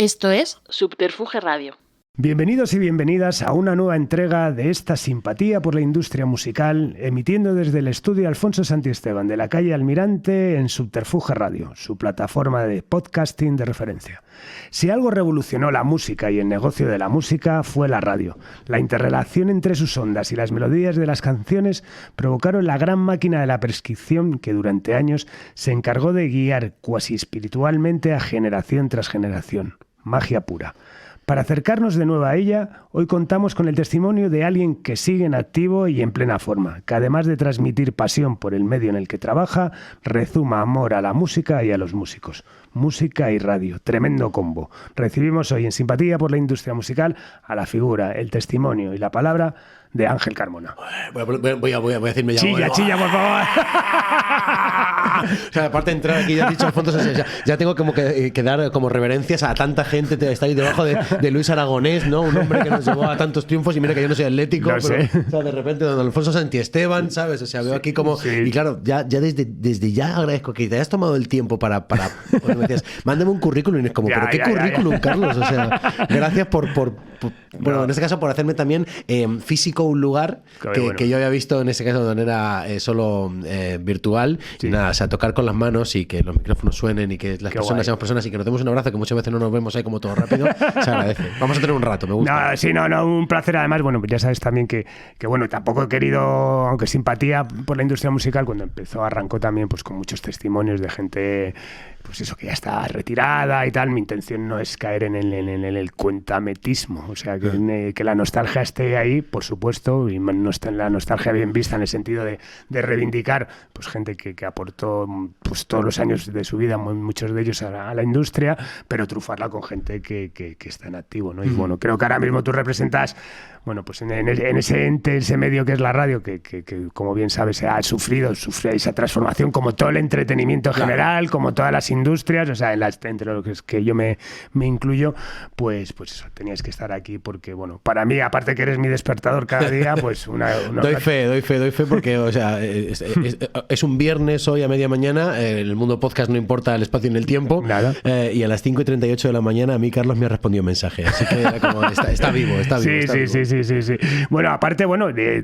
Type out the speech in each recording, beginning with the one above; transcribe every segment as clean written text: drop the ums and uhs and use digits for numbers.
Esto es Subterfuge Radio. Bienvenidos y bienvenidas a una nueva entrega de esta simpatía por la industria musical, emitiendo desde el estudio Alfonso Santisteban de la calle Almirante en Subterfuge Radio, su plataforma de podcasting de referencia. Si algo revolucionó la música y el negocio de la música fue la radio. La interrelación entre sus ondas y las melodías de las canciones provocaron la gran máquina de la prescripción que durante años se encargó de guiar cuasi espiritualmente a generación tras generación. Magia pura. Para acercarnos de nuevo a ella, hoy contamos con el testimonio de alguien que sigue en activo y en plena forma, que además de transmitir pasión por el medio en el que trabaja, rezuma amor a la música y a los músicos. Música y radio, tremendo combo. Recibimos hoy en Simpatía por la Industria Musical a la figura, el testimonio y la palabra de Ángel Carmona. Voy a decirme ya. Chilla, por favor. O sea, aparte de entrar aquí, ya has dicho Alfonso, ya tengo como que dar como reverencias a tanta gente. Está ahí debajo de Luis Aragonés, ¿no? Un hombre que nos llevó a tantos triunfos y mira que yo no soy atlético. Lo sé. O sea, de repente don Alfonso Santisteban, ¿sabes? O sea, veo aquí como... Sí. Y claro, ya desde ya agradezco que te hayas tomado el tiempo para me decías, mándame un currículum. Y es como, ¿pero qué currículum, Carlos? O sea, gracias bueno, en este caso por hacerme también físico un lugar que yo había visto en ese caso de manera solo virtual. Sí. Y nada, o sea, tocar con las manos y que los micrófonos suenen y que las personas seamos personas y que nos demos un abrazo, que muchas veces no nos vemos ahí como todo rápido, se agradece. Vamos a tener un rato, me gusta. No, un placer. Además, bueno, ya sabes también que bueno, tampoco he querido, aunque simpatía por la industria musical, cuando arrancó también pues con muchos testimonios de gente, pues eso, que ya está retirada y tal. Mi intención no es caer en el cuentametismo, o sea, que la nostalgia esté ahí, por supuesto, y no está en la nostalgia bien vista en el sentido de reivindicar pues gente que aportó pues todos los años de su vida, muchos de ellos a la industria, pero trufarla con gente que está en activo, ¿no? Y bueno, creo que ahora mismo tú representas, bueno, pues en ese ente, ese medio que es la radio, que como bien sabes sufre esa transformación, como todo el entretenimiento en general, como todas las industrias, o sea, entre lo que yo me incluyo, pues eso, tenías que estar aquí porque, bueno, para mí, aparte que eres mi despertador cada día, pues Doy fe porque, o sea, es un viernes hoy a media mañana, en el mundo podcast no importa el espacio ni el tiempo. Nada. Y a las 5:38 de la mañana a mí Carlos me ha respondido un mensaje, así que era como, está vivo. Sí. Bueno, aparte,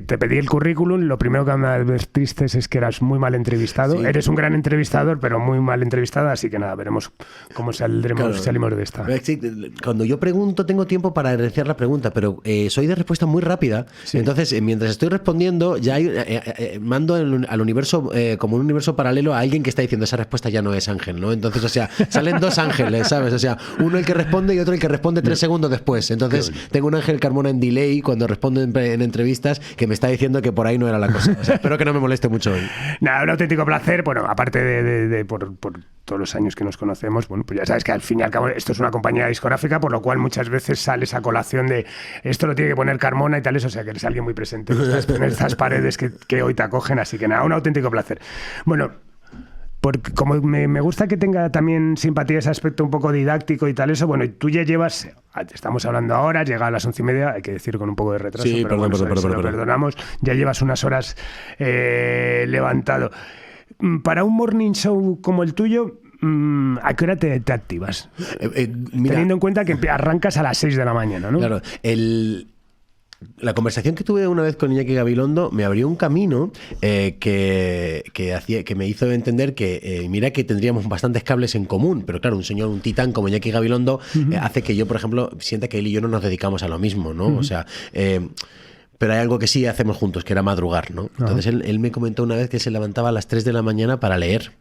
te pedí el currículum, lo primero que me advertiste es que eras muy mal entrevistado. Sí. Eres un gran entrevistador, pero muy mal entrevistado, así que nada, veremos cómo salimos de esta. Sí, cuando yo pregunto tengo tiempo para iniciar la pregunta, pero soy de respuesta muy rápida. Sí. Entonces, mientras estoy respondiendo, ya mando al universo, como un universo paralelo, a alguien que está diciendo esa respuesta ya no es Ángel, ¿no? Entonces, o sea, salen dos ángeles, ¿sabes? O sea, uno el que responde y otro el que responde 3 segundos después. Entonces, tengo un Ángel Carmona en delay cuando respondo en entrevistas que me está diciendo que por ahí no era la cosa. O sea, espero que no me moleste mucho hoy. Nada, un auténtico placer. Bueno, aparte de por todos los años que nos conocemos, bueno, pues ya sabes que al fin y al cabo esto es una compañía discográfica, por lo cual muchas veces sale esa colación de esto lo tiene que poner Carmona y tal, eso, o sea, que eres alguien muy presente en estas paredes que hoy te acogen, así que nada, un auténtico placer. Bueno, porque como me gusta que tenga también simpatía ese aspecto un poco didáctico y tal, eso, bueno, tú ya llevas, estamos hablando ahora, llega a las 11:30, hay que decir con un poco de retraso, sí, pero perdón. Perdonamos, ya llevas unas horas levantado. Para un morning show como el tuyo, ¿a qué hora te activas? Mira, teniendo en cuenta que arrancas a las 6 de la mañana, ¿no? Claro, la conversación que tuve una vez con Iñaki Gabilondo me abrió un camino que me hizo entender que mira que tendríamos bastantes cables en común, pero claro, un titán como Iñaki Gabilondo hace que yo, por ejemplo, sienta que él y yo no nos dedicamos a lo mismo, ¿no? O sea... pero hay algo que sí hacemos juntos, que era madrugar, ¿no? Entonces él me comentó una vez que se levantaba a las 3 de la mañana para leer.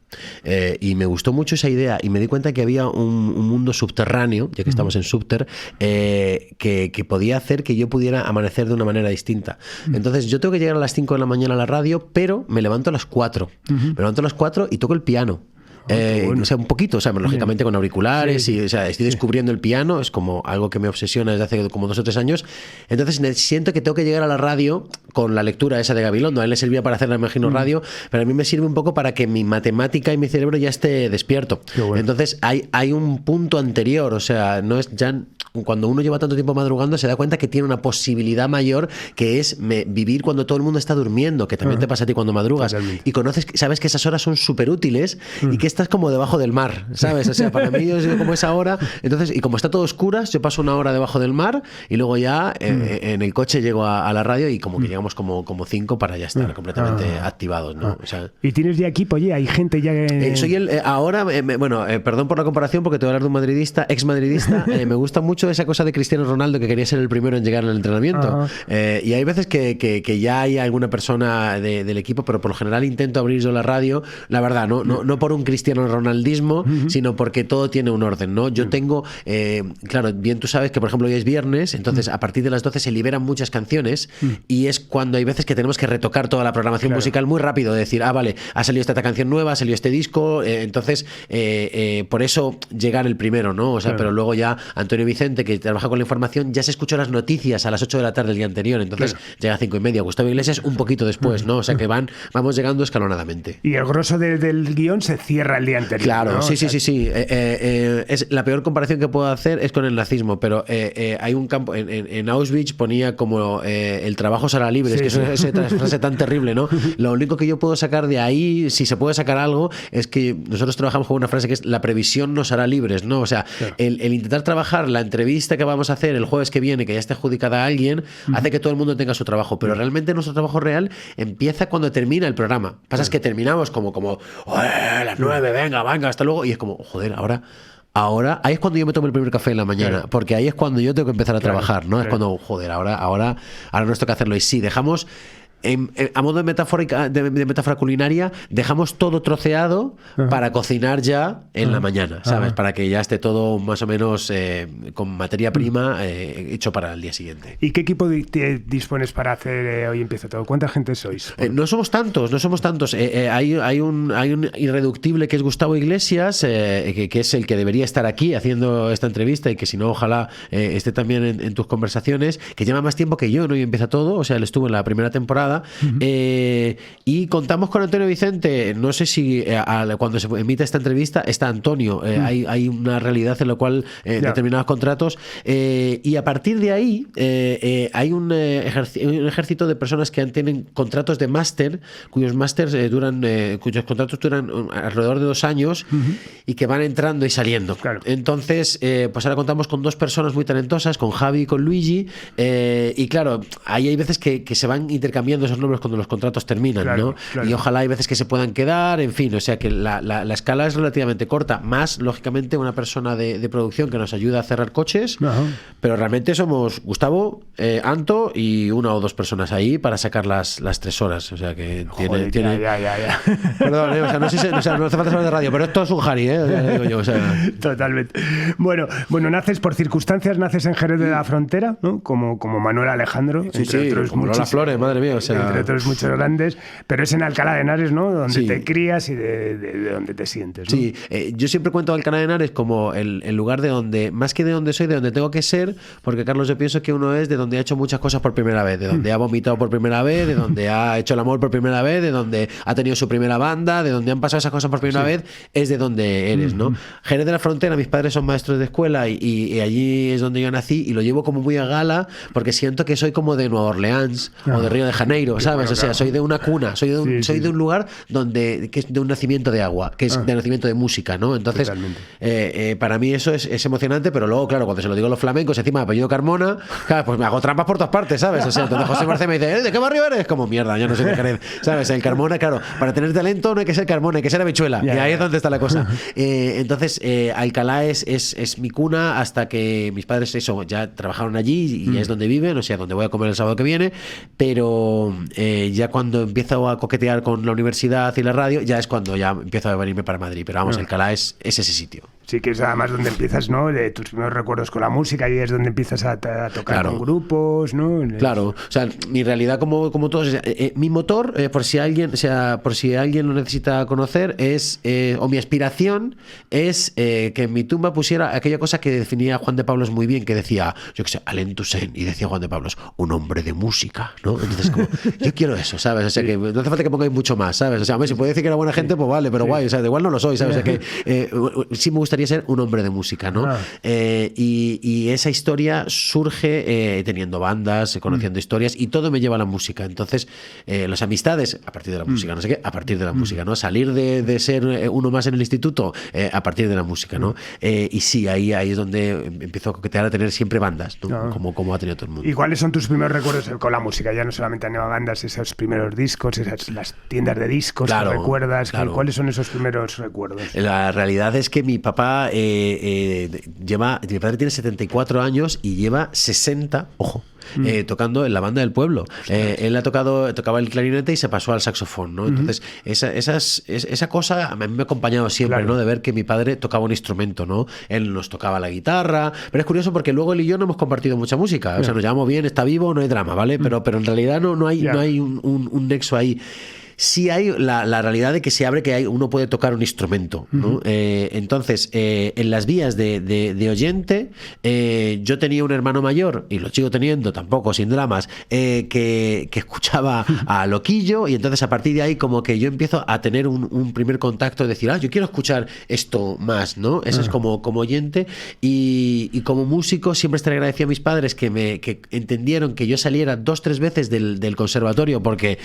Y me gustó mucho esa idea y me di cuenta que había un mundo subterráneo, ya que estamos en Subter, que podía hacer que yo pudiera amanecer de una manera distinta. Entonces yo tengo que llegar a las 5 de la mañana a la radio, pero me levanto a las 4. Me levanto a las 4 y toco el piano. Bueno. O sea, un poquito, o sea, lógicamente con auriculares, sí. Y o sea, estoy descubriendo el piano, es como algo que me obsesiona desde hace como 2 o 3 años. Entonces siento que tengo que llegar a la radio con la lectura esa de Gabilondo. A él le servía para hacer, me imagino, radio, pero a mí me sirve un poco para que mi matemática y mi cerebro ya esté despierto. Bueno. Entonces hay un punto anterior, o sea, no es ya... cuando uno lleva tanto tiempo madrugando se da cuenta que tiene una posibilidad mayor, que es vivir cuando todo el mundo está durmiendo, que también te pasa a ti cuando madrugas. Totalmente. Y sabes que esas horas son súper útiles y que estás como debajo del mar, ¿sabes? O sea, para mí es como esa hora. Entonces, y como está todo oscuras, yo paso una hora debajo del mar y luego ya en el coche llego a la radio y como que llegamos como 5 para ya estar completamente activados, ¿no? O sea, ¿y tienes ya equipo? Oye, hay gente ya que... soy perdón por la comparación porque te voy a hablar de un madridista, ex-madridista. Me gusta mucho esa cosa de Cristiano Ronaldo, que quería ser el primero en llegar al entrenamiento. Y hay veces que ya hay alguna persona del equipo, pero por lo general intento abrir yo la radio, la verdad, no por un Cristiano Ronaldismo, sino porque todo tiene un orden, ¿no? Yo tengo, claro, bien tú sabes que por ejemplo hoy es viernes, entonces a partir de las 12 se liberan muchas canciones y es cuando hay veces que tenemos que retocar toda la programación musical muy rápido, decir, vale, ha salido esta canción nueva, ha salido este disco, entonces por eso llegar el primero, ¿no? O sea, pero luego ya Antonio Vicente, que trabaja con la información, ya se escuchó las noticias a las 8 de la tarde del día anterior, entonces llega a 5:30. Gustavo Iglesias un poquito después, ¿no? O sea que vamos llegando escalonadamente. Y el grosso del guión se cierra el día anterior. Claro, ¿no? sí. Es la peor comparación que puedo hacer es con el nazismo, pero hay un campo en Auschwitz ponía como el trabajo será libre, es que es esa frase tan terrible, ¿no? Lo único que yo puedo sacar de ahí, si se puede sacar algo, es que nosotros trabajamos con una frase que es la previsión nos hará libres, ¿no? O sea, el intentar trabajar la entrevista que vamos a hacer el jueves que viene, que ya esté adjudicada a alguien, hace que todo el mundo tenga su trabajo, pero realmente nuestro trabajo real empieza cuando termina el programa. Pasa es que terminamos como las 9, venga, hasta luego, y es como, joder, ahora, ahí es cuando yo me tomo el primer café en la mañana, porque ahí es cuando yo tengo que empezar a trabajar, ¿no? Es cuando, joder, ahora nos toca hacerlo. Y sí, dejamos... a modo de metáfora culinaria, dejamos todo troceado para cocinar ya en la mañana, ¿sabes? Para que ya esté todo más o menos con materia prima hecho para el día siguiente. ¿Y qué equipo dispones para hacer Hoy Empieza Todo? ¿Cuánta gente sois? No somos tantos. Hay un irreductible que es Gustavo Iglesias, que es el que debería estar aquí haciendo esta entrevista y que si no, ojalá esté también en tus conversaciones, que lleva más tiempo que yo en Hoy Empieza Todo, o sea, él estuvo en la primera temporada. Y contamos con Antonio Vicente. No sé si cuando se emite esta entrevista está Antonio. Hay una realidad en la cual determinados contratos y a partir de ahí hay un ejército de personas que tienen contratos de máster, cuyos contratos duran alrededor de 2 años y que van entrando y saliendo. Entonces pues ahora contamos con 2 personas muy talentosas, con Javi y con Luigi, y claro, ahí hay veces que se van intercambiando esos nombres cuando los contratos terminan, ¿no? Y ojalá hay veces que se puedan quedar, en fin, o sea que la escala es relativamente corta, más lógicamente una persona de producción que nos ayuda a cerrar coches, pero realmente somos Gustavo, Anto y 1 o 2 personas ahí para sacar las 3 horas, o sea que tiene... Ya. Perdón, o sea, no hace falta saber de radio, pero esto es un Harry, digo yo, o sea... Totalmente. Bueno, naces por circunstancias, naces en Jerez de la Frontera, ¿no? Como Manuel Alejandro, entre otros como Lola Flores, madre mía, o sea... Entre otros muchos grandes, pero es en Alcalá de Henares, ¿no? Donde te crías y de donde te sientes, ¿no? Sí, yo siempre cuento Alcalá de Henares como el lugar de donde, más que de donde soy, de donde tengo que ser, porque Carlos, yo pienso que uno es de donde ha hecho muchas cosas por primera vez, de donde ha vomitado por primera vez, de donde ha hecho el amor por primera vez, de donde ha tenido su primera banda, de donde han pasado esas cosas por primera vez, es de donde eres, ¿no? Jerez de la Frontera, mis padres son maestros de escuela y allí es donde yo nací y lo llevo como muy a gala porque siento que soy como de Nueva Orleans o de Río de Janeiro, ¿sabes? Bueno, o sea, soy de una cuna, soy de un lugar que es de un nacimiento de agua, que es de nacimiento de música, ¿no? Entonces, para mí eso es emocionante, pero luego, claro, cuando se lo digo a los flamencos, encima de apellido Carmona, claro, pues me hago trampas por todas partes, ¿sabes? O sea, entonces José Marcé me dice, ¿de qué barrio eres? Como mierda, yo no soy de Jerez, ¿sabes? El Carmona, claro, para tener talento no hay que ser Carmona, hay que ser habichuela, y ahí es donde está la cosa. Entonces, Alcalá es mi cuna hasta que mis padres ya trabajaron allí y es donde viven, o sea, donde voy a comer el sábado que viene, pero ya cuando empiezo a coquetear con la universidad y la radio, ya es cuando ya empiezo a venirme para Madrid, pero vamos, Alcalá es ese sitio. Sí, que es además donde empiezas, ¿no? De tus primeros recuerdos con la música y es donde empiezas a tocar con grupos, ¿no? Claro, o sea, mi realidad como todos, mi motor, por si alguien lo necesita conocer, o mi aspiración es que en mi tumba pusiera aquella cosa que definía Juan de Pablos muy bien, que decía, yo qué sé, Alain Toussaint, y decía Juan de Pablos, un hombre de música, ¿no? Entonces, como, yo quiero eso, ¿sabes? O sea, que no hace falta que pongáis mucho más, ¿sabes? O sea, si puede decir que era buena gente, pues vale, pero guay, o sea, de igual no lo soy, ¿sabes? O sea, que sí me gustaría gustaría ser un hombre de música, ¿no? Y esa historia surge teniendo bandas, conociendo historias, y todo me lleva a la música. Entonces, las amistades, a partir de la música, no sé qué, a partir de la música, ¿no? Salir de ser uno más en el instituto, a partir de la música, ¿no? Y sí, ahí es donde empiezo a coquetear, a tener siempre bandas, ¿no? Como ha tenido todo el mundo. ¿Y cuáles son tus primeros recuerdos con la música? Ya no solamente a bandas, esos primeros discos, las tiendas de discos, que recuerdas. Claro. ¿Cuáles son esos primeros recuerdos? La realidad es que mi papá mi padre tiene 74 años y lleva 60, ojo, tocando en la banda del pueblo. Él tocaba el clarinete y se pasó al saxofón, ¿no? Entonces, esa cosa a mí me ha acompañado siempre, ¿no? De ver que mi padre tocaba un instrumento, ¿no? Él nos tocaba la guitarra, pero es curioso porque luego él y yo no hemos compartido mucha música. O sea, nos llevamos bien, está vivo, no hay drama, ¿vale? Pero en realidad no hay un nexo ahí. Sí hay la realidad de que se abre que uno puede tocar un instrumento, ¿no? Entonces, en las vías de oyente, yo tenía un hermano mayor, y lo sigo teniendo, tampoco sin dramas, que escuchaba a Loquillo, y entonces a partir de ahí como que yo empiezo a tener un primer contacto de decir, yo quiero escuchar esto más, ¿no? Eso es como oyente, y como músico siempre estaré agradecido a mis padres que entendieron que yo saliera 2-3 veces del conservatorio, porque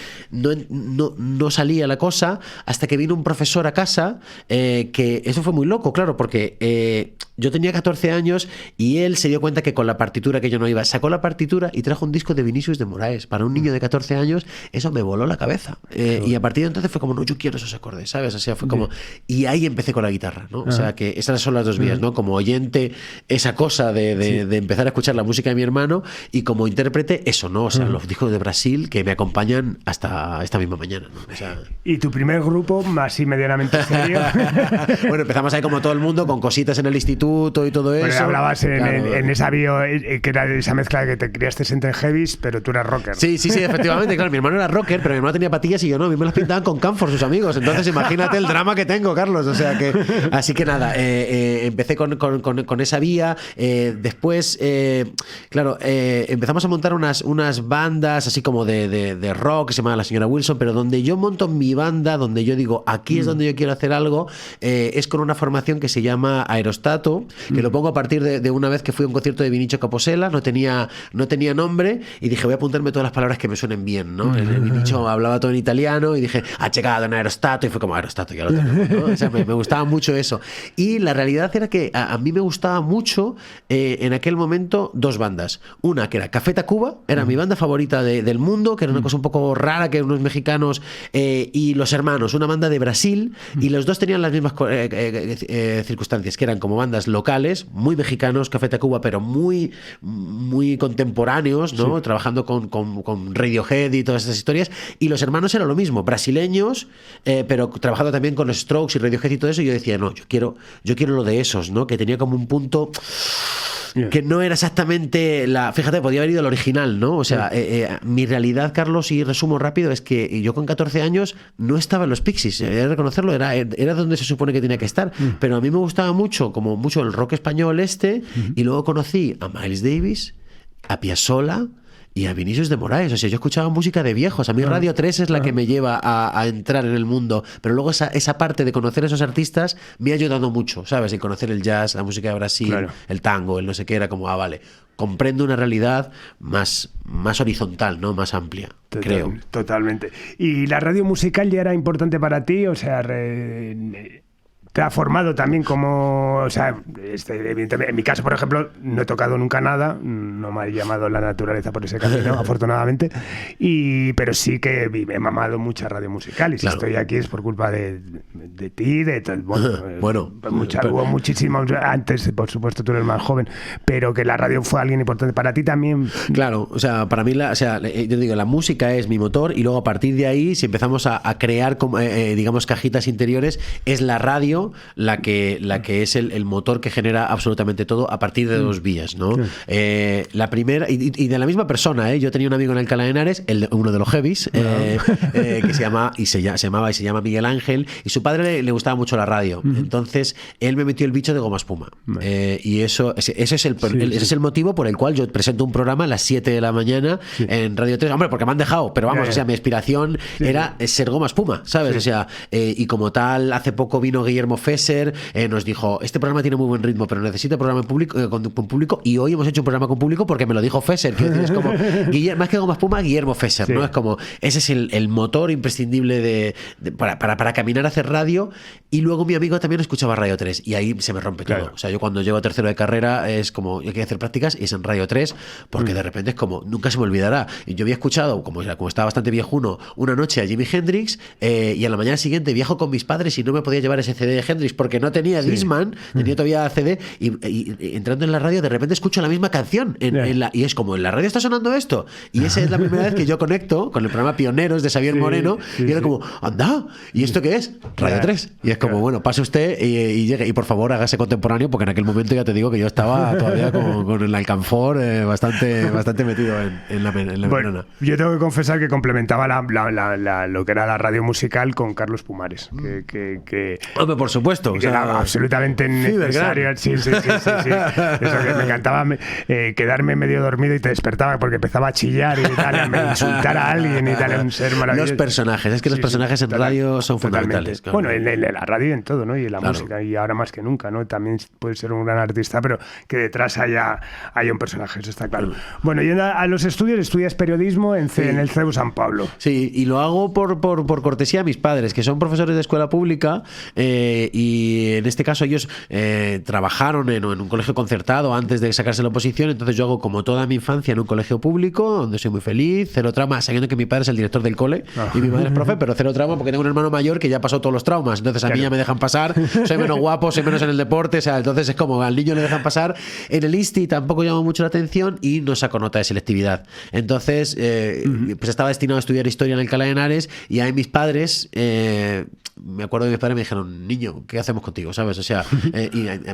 no salía la cosa, hasta que vino un profesor a casa, que eso fue muy loco, claro, porque yo tenía 14 años y él se dio cuenta que con la partitura que yo no iba, sacó la partitura y trajo un disco de Vinicius de Moraes. Para un niño de 14 años eso me voló la cabeza, y a partir de entonces fue como, no, yo quiero esos acordes, ¿sabes? O sea, fue como, y ahí empecé con la guitarra, ¿no? O sea, que esas son las dos vías, ¿no? Como oyente, esa cosa de empezar a escuchar la música de mi hermano, y como intérprete, eso, ¿no? O sea, los discos de Brasil que me acompañan hasta esta misma mañana, ¿no? O sea, ¿y tu primer grupo, así medianamente serio? Bueno, empezamos ahí como todo el mundo, con cositas en el instituto y todo eso. Pero hablabas en esa bio, que era esa mezcla de que te criaste entre heavies, pero tú eras rocker. Sí, efectivamente, claro, mi hermano era rocker, pero mi hermano tenía patillas y yo no, a mí me las pintaban con Camphor sus amigos, entonces imagínate el drama que tengo, Carlos, o sea que, así que nada, empecé con esa vía, después, claro, empezamos a montar unas bandas así como de rock, que se llama La Señora Wilson, pero donde yo monto mi banda, donde yo digo, aquí es donde yo quiero hacer algo, es con una formación que se llama Aerostato, que lo pongo a partir de una vez que fui a un concierto de Vinicio Caposella, no tenía nombre, y dije, voy a apuntarme todas las palabras que me suenen bien, ¿no? El Vinicio hablaba todo en italiano, y dije, ha llegado en Aerostato, y fue como, Aerostato, ya lo tenemos, ¿no? O sea, me gustaba mucho eso. Y la realidad era que a mí me gustaba mucho, en aquel momento, dos bandas. Una que era Café Tacuba, era mi banda favorita del mundo, que era una cosa un poco rara, que unos mexicanos, y Los Hermanos, una banda de Brasil, y los dos tenían las mismas circunstancias, que eran como bandas locales, muy mexicanos, Café Tacuba, pero muy, muy contemporáneos, ¿no? Sí. Trabajando con Radiohead y todas esas historias, y Los Hermanos era lo mismo, brasileños, pero trabajando también con los Strokes y Radiohead y todo eso, y yo decía, no, yo quiero lo de esos, ¿no? Que tenía como un punto que no era exactamente fíjate, podía haber ido el original, ¿no? O sea, mi realidad, Carlos, y resumo rápido, es que yo con 14 años no estaba en los Pixies, he de reconocerlo, era donde se supone que tenía que estar, pero a mí me gustaba mucho el rock español y luego conocí a Miles Davis, a Piazzolla y a Vinicius de Moraes. O sea, yo escuchaba música de viejos. A mí Radio 3 es la que me lleva a entrar en el mundo. Pero luego esa parte de conocer a esos artistas me ha ayudado mucho, ¿sabes? Y conocer el jazz, la música de Brasil, el tango, el no sé qué, era como, vale, comprendo una realidad más horizontal, ¿no? Más amplia, creo. Totalmente. ¿Y la radio musical ya era importante para ti? O sea, te ha formado también como, o sea, evidentemente, en mi caso, por ejemplo, no he tocado nunca nada, no me ha llamado la naturaleza por ese camino, afortunadamente, pero sí que he mamado mucha radio musical, y si estoy aquí es por culpa de ti, hubo muchísimos, antes, por supuesto, tú eres más joven, pero que la radio fue alguien importante para ti también. Claro, o sea, para mí, yo digo, la música es mi motor, y luego a partir de ahí, si empezamos a crear, digamos, cajitas interiores, es la radio la que es el motor que genera absolutamente todo a partir de dos vías, ¿no? La primera, y de la misma persona, yo tenía un amigo en Alcalá de Henares, uno de los heavies, que se llama Miguel Ángel, y su padre le gustaba mucho la radio. Entonces él me metió el bicho de goma espuma, y ese es el motivo por el cual yo presento un programa a las 7 de la mañana en Radio 3, hombre, porque me han dejado, pero vamos, o sea, mi aspiración era ser goma espuma, ¿sabes? O sea, y como tal, hace poco vino Guillermo Guillermo Fesser, nos dijo, este programa tiene muy buen ritmo, pero necesita programa con público, y hoy hemos hecho un programa con público porque me lo dijo Fesser, que es como, más que Goma Espuma, Guillermo Fesser, ¿no? Es como, ese es el motor imprescindible para caminar a hacer radio. Y luego mi amigo también escuchaba Radio 3 y ahí se me rompe todo. O sea, yo cuando llego a tercero de carrera es como, yo quiero hacer prácticas y es en Radio 3 porque de repente es como, nunca se me olvidará. Yo había escuchado, como estaba bastante viejuno, una noche a Jimi Hendrix y a la mañana siguiente viajo con mis padres y no me podía llevar ese CD de Hendrix porque no tenía Discman, tenía todavía CD y entrando en la radio de repente escucho la misma canción y es como, ¿en la radio está sonando esto? Y esa es la primera vez que yo conecto con el programa Pioneros de Xavier Moreno y era como, anda, ¿y esto qué es? Radio 3. Y es como, bueno, pase usted y llegue y por favor hágase contemporáneo porque en aquel momento ya te digo que yo estaba todavía con el alcanfor bastante metido en la membrana. Yo tengo que confesar que complementaba lo que era la radio musical con Carlos Pumares. Hombre, por supuesto. Que era absolutamente necesario. Sí. Eso que me encantaba quedarme medio dormido y te despertaba porque empezaba a chillar y tal, a insultar a alguien y tal, un ser maravilloso. Los personajes, es que los personajes en radio son fundamentales. Claro. Bueno, en la radio y en todo, ¿no? Y en la música, y ahora más que nunca, ¿no? También puede ser un gran artista, pero que detrás haya un personaje, eso está claro. Bueno, yendo a los estudios, estudias periodismo en el CEU San Pablo. Sí, y lo hago por cortesía a mis padres, que son profesores de escuela pública, y en este caso ellos trabajaron en un colegio concertado antes de sacarse la oposición, entonces yo hago como toda mi infancia en un colegio público, donde soy muy feliz, cero trauma, sabiendo que mi padre es el director del cole y mi madre es profe, pero cero trauma porque tengo un hermano mayor que ya pasó todos los traumas, entonces a mí ya me dejan pasar, soy menos guapo, soy menos en el deporte, o sea, entonces es como al niño le dejan pasar. En el ISTI tampoco llamó mucho la atención y no saco nota de selectividad. Entonces, pues estaba destinado a estudiar historia en Alcalá de Henares y ahí mis padres, me acuerdo de mis padres me dijeron, niño, ¿qué hacemos contigo? ¿Sabes? O sea,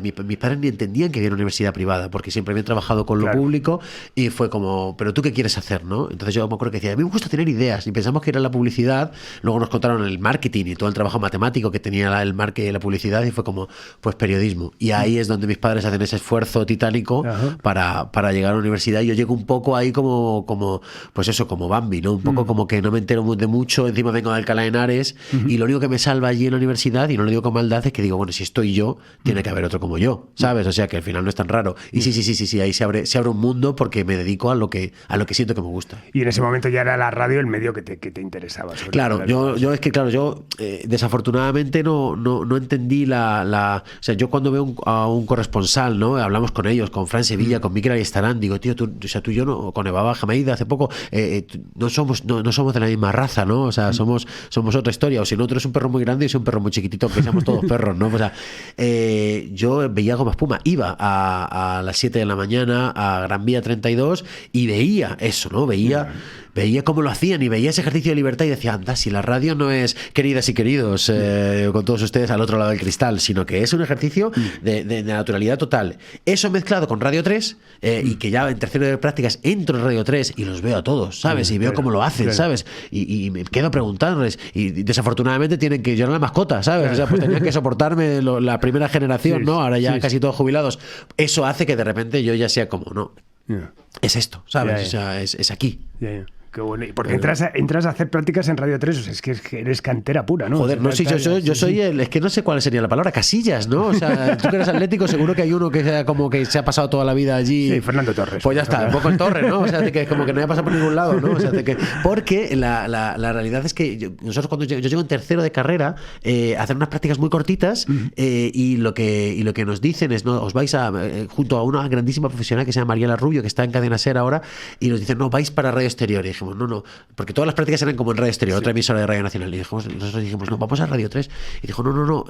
mis padres ni entendían que había una universidad privada porque siempre habían trabajado con lo público y fue como, ¿pero tú qué quieres hacer? ¿No? Entonces yo me acuerdo que decía, a mí me gusta tener ideas y pensamos que era la publicidad, luego nos contaron el marketing y todo el trabajo matemático que tenía el marketing y la publicidad y fue como, pues periodismo. Y ahí es donde mis padres hacen ese esfuerzo titánico para llegar a la universidad y yo llego un poco ahí como pues eso, como Bambi, ¿no? Un poco como que no me entero de mucho, encima vengo de Alcalá de Henares y lo único que me salva allí en la universidad, y no lo digo con maldad, es que digo, bueno, si estoy yo, tiene que haber otro como yo, ¿sabes? O sea que al final no es tan raro. Y sí, ahí se abre un mundo porque me dedico a lo que siento que me gusta. Y en ese momento ya era la radio el medio que te interesaba. Claro, yo desafortunadamente no entendí o sea, yo cuando veo a un corresponsal, ¿no? Hablamos con ellos, con Fran Sevilla, con Miquel Ariestarán, digo, tío, tú y yo, no, con Eva Jameida hace poco, no somos de la misma raza, ¿no? O sea, somos otra historia. O si no, tú eres un perro muy grande y soy un perro muy chiquitito, que seamos todos perros, ¿no? O sea, yo veía Goma Espuma, iba a las 7 de la mañana a Gran Vía 32 y veía eso, ¿no? Veía cómo lo hacían y veía ese ejercicio de libertad y decía, anda, si la radio no es queridas y queridos con todos ustedes al otro lado del cristal, sino que es un ejercicio de naturalidad total. Eso mezclado con Radio 3 y que ya en tercero de prácticas entro en Radio 3 y los veo a todos, ¿sabes? Y veo cómo lo hacen, ¿sabes? Y me quedo preguntándoles y desafortunadamente tienen que llorar la mascota, ¿sabes? O sea, pues tenían que soportarme la primera generación, ¿no? Ahora ya casi todos jubilados. Eso hace que de repente yo ya sea como, no, es esto, ¿sabes? O sea, es aquí. Qué bueno. Porque entras a hacer prácticas en Radio 3, o sea, es que eres cantera pura, ¿no? Joder, no, sí, yo soy es que no sé cuál sería la palabra, Casillas, ¿no? O sea, tú que eres atlético, seguro que hay uno que sea como que se ha pasado toda la vida allí. Sí, Fernando Torres. Pues ya está, un poco el Torres, ¿no? O sea, que como que no haya pasado por ningún lado, ¿no? O sea, porque la realidad es que nosotros cuando yo llego en tercero de carrera a hacer unas prácticas muy cortitas y lo que nos dicen es, no, os vais junto a una grandísima profesional que se llama Mariela Rubio, que está en Cadena Ser ahora, y nos dicen, no, vais para Radio Exterior. Y dijimos, no, porque todas las prácticas eran como en Radio Exterior, otra emisora de Radio Nacional. Y nosotros dijimos, no, vamos a Radio 3. Y dijo, no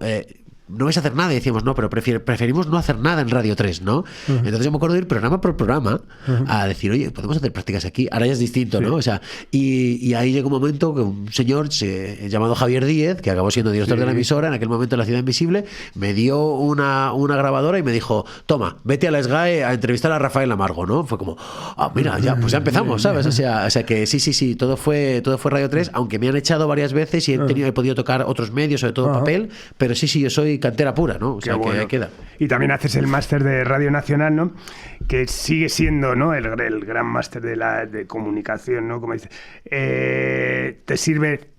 vais a hacer nada. Y decíamos, no, pero preferimos no hacer nada en Radio 3, ¿no? Entonces yo me acuerdo de ir programa por programa a decir, oye, podemos hacer prácticas aquí. Ahora ya es distinto, ¿no? O sea, y ahí llegó un momento que un señor llamado Javier Díez, que acabó siendo director de la emisora, en aquel momento en La Ciudad Invisible, me dio una grabadora y me dijo, toma, vete a la SGAE a entrevistar a Rafael Amargo, ¿no? Fue como, mira, pues ya empezamos, ¿sabes? O sea que sí, todo fue Radio 3, aunque me han echado varias veces y he podido tocar otros medios, sobre todo papel, pero sí, yo soy cantera pura, ¿no? O sea, que ahí queda. Y también haces el máster de Radio Nacional, ¿no? Que sigue siendo, ¿no? El gran máster de comunicación, ¿no? Como dices. Te sirve,